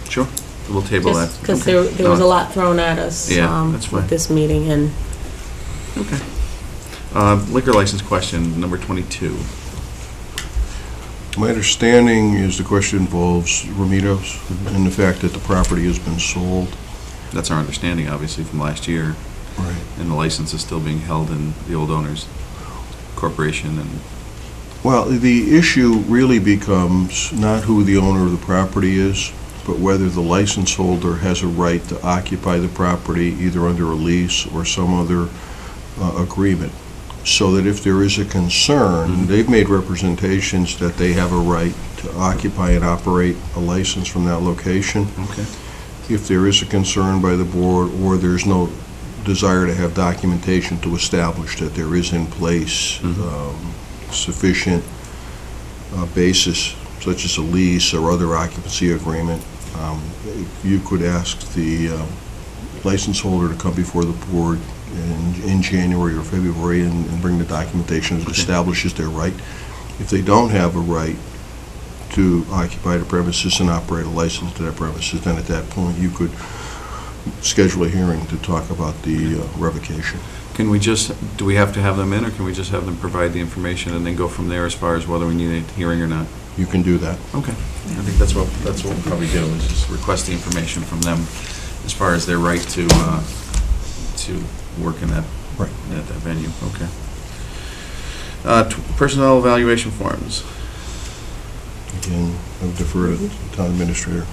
Sure, we'll table that. Just because Okay. there was a No, lot thrown at us Yeah, that's fine. with this meeting, and Okay. Liquor license question, number 22. My understanding is the question involves Ramitos and the fact that the property has been sold. That's our understanding, obviously, from last year. Right. And the license is still being held in the old owner's corporation and... Well, the issue really becomes not who the owner of the property is, but whether the license holder has a right to occupy the property either under a lease or some other agreement. So that if there is a concern, they've made representations that they have a right to occupy and operate a license from that location. Okay. If there is a concern by the board or there's no desire to have documentation to establish that there is in place sufficient basis, such as a lease or other occupancy agreement, you could ask the license holder to come before the board in January or February and bring the documentation that establishes their right. If they don't have a right to occupy the premises and operate a license to that premises, then at that point you could schedule a hearing to talk about the revocation. Can we just, do we have to have them in, or can we just have them provide the information and then go from there as far as whether we need a hearing or not? You can do that. Okay. I think that's what we'll probably do, is just request the information from them as far as their right to work in that, Right. at that venue. Okay. Personnel evaluation forms. Again, I would defer to the town administrator.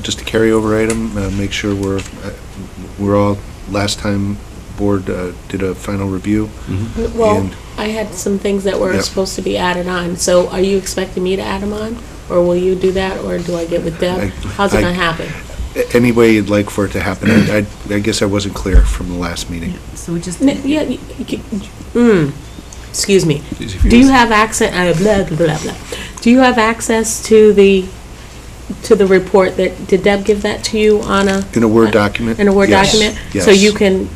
Just a carryover item, make sure we're all, last time board did a final review. well, And- I had some things that were Yep. supposed to be added on. So are you expecting me to add them on? Or will you do that, or do I get with Deb? How's it I- gonna happen? Any way you'd like for it to happen. I guess I wasn't clear from the last meeting. So we just. Excuse me. Easy for Do you to- have access, blah, blah, blah, blah. Do you have access to the report that, did Deb give that to you on a? In a Word document? In a Word Yes, document? yes. So you can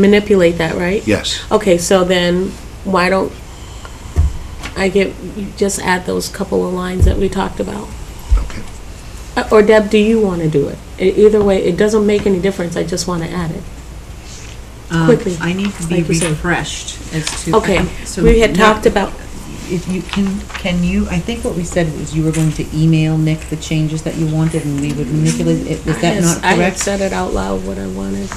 manipulate that, right? Yes. Okay, so then why don't you just add those couple of lines that we talked about? Okay. Or Deb, do you want to do it? Either way, it doesn't make any difference, I just want to add it. Quickly, I need to be like you said. refreshed as to. Okay, so we had not- talked about, If you can you, I think what we said was you were going to email Nick the changes that you wanted and we would manipulate it. Is that not I had correct? said it out loud what I wanted.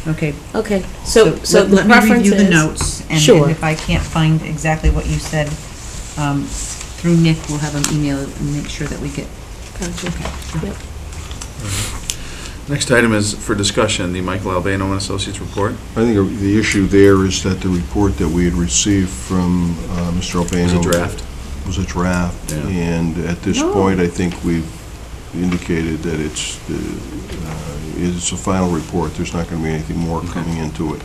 Okay. Okay, so the Let me preference review the is- notes, and Sure. if I can't find exactly what you said, through Nick, we'll have him email it and make sure that we get. Gotcha. Yep. Next item is for discussion, the Michael Albano and Associates report. I think the issue there is that the report that we had received from Mr. Albano... Was a draft. Was a draft, Yeah. and at this No. point, I think we've indicated that it's a final report. There's not going to be anything more coming into it.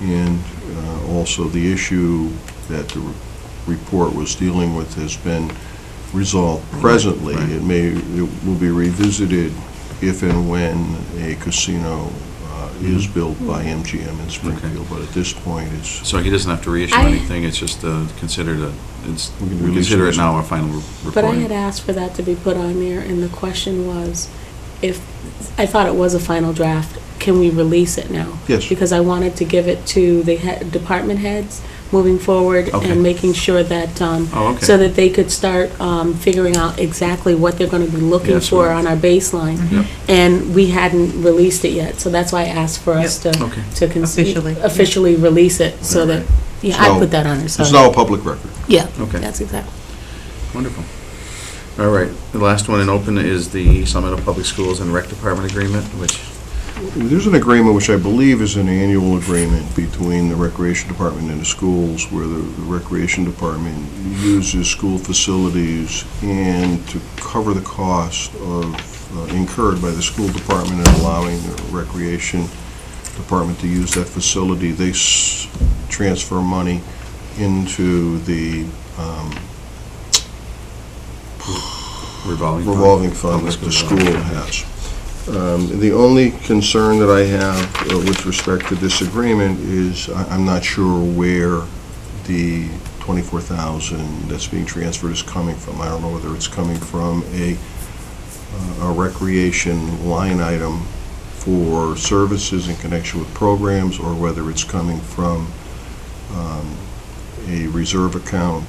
And also, the issue that the report was dealing with has been resolved presently. Right. It will be revisited if and when a casino is built by MGM in Springfield, but at this point, it's... So he doesn't have to reissue anything, it's just considered We can we release consider it it now a final report. But I had asked for that to be put on there, and the question was, if, I thought it was a final draft, can we release it now? Yes. Because I wanted to give it to the department heads moving forward Okay. and making sure that, Oh, okay. so that they could start figuring out exactly what they're going to be looking Yes, for right. on our baseline. Yep. And we hadn't released it yet, so that's why I asked for us Okay. to Officially. officially release it, so that Yeah, It's I now- put that on her, so. It's now a public record. Yeah, Okay. that's exactly. Wonderful. All right, the last one in open is the East Long Meadow Public Schools and Rec Department agreement, which, There's an agreement, which I believe is an annual agreement between the Recreation Department and the schools, where the Recreation Department uses school facilities and to cover the cost of incurred by the school department in allowing the Recreation Department to use that facility, they transfer money into the revolving fund that the school has. The only concern that I have with respect to this agreement is I'm not sure where the $24,000 that's being transferred is coming from. I don't know whether it's coming from a recreation line item for services in connection with programs, or whether it's coming from a reserve account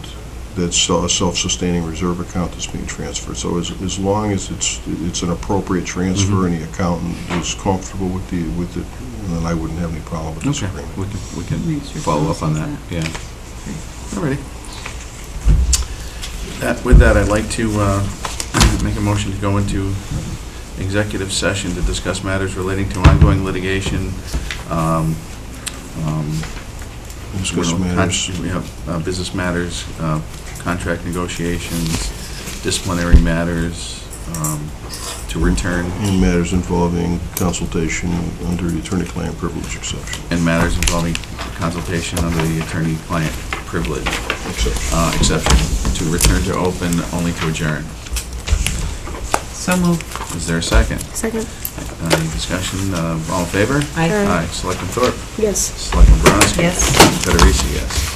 that's a self-sustaining reserve account that's being transferred. So as long as it's an appropriate transfer and the accountant is comfortable with it, then I wouldn't have any problem with this okay, agreement. we can follow up on that, yeah. All righty. With that, I'd like to make a motion to go into executive session to discuss matters relating to ongoing litigation, Discuss matters. Business matters, contract negotiations, disciplinary matters, to return, In matters involving consultation under the attorney-client privilege exception. and matters involving consultation under the attorney-client privilege exception, to return to open, only to adjourn. So moved. Is there a second? Second? Any discussion? All in favor? Aye. Aye. Selectman Thorpe? Yes. Selectman Bronski? Yes. Federici, yes.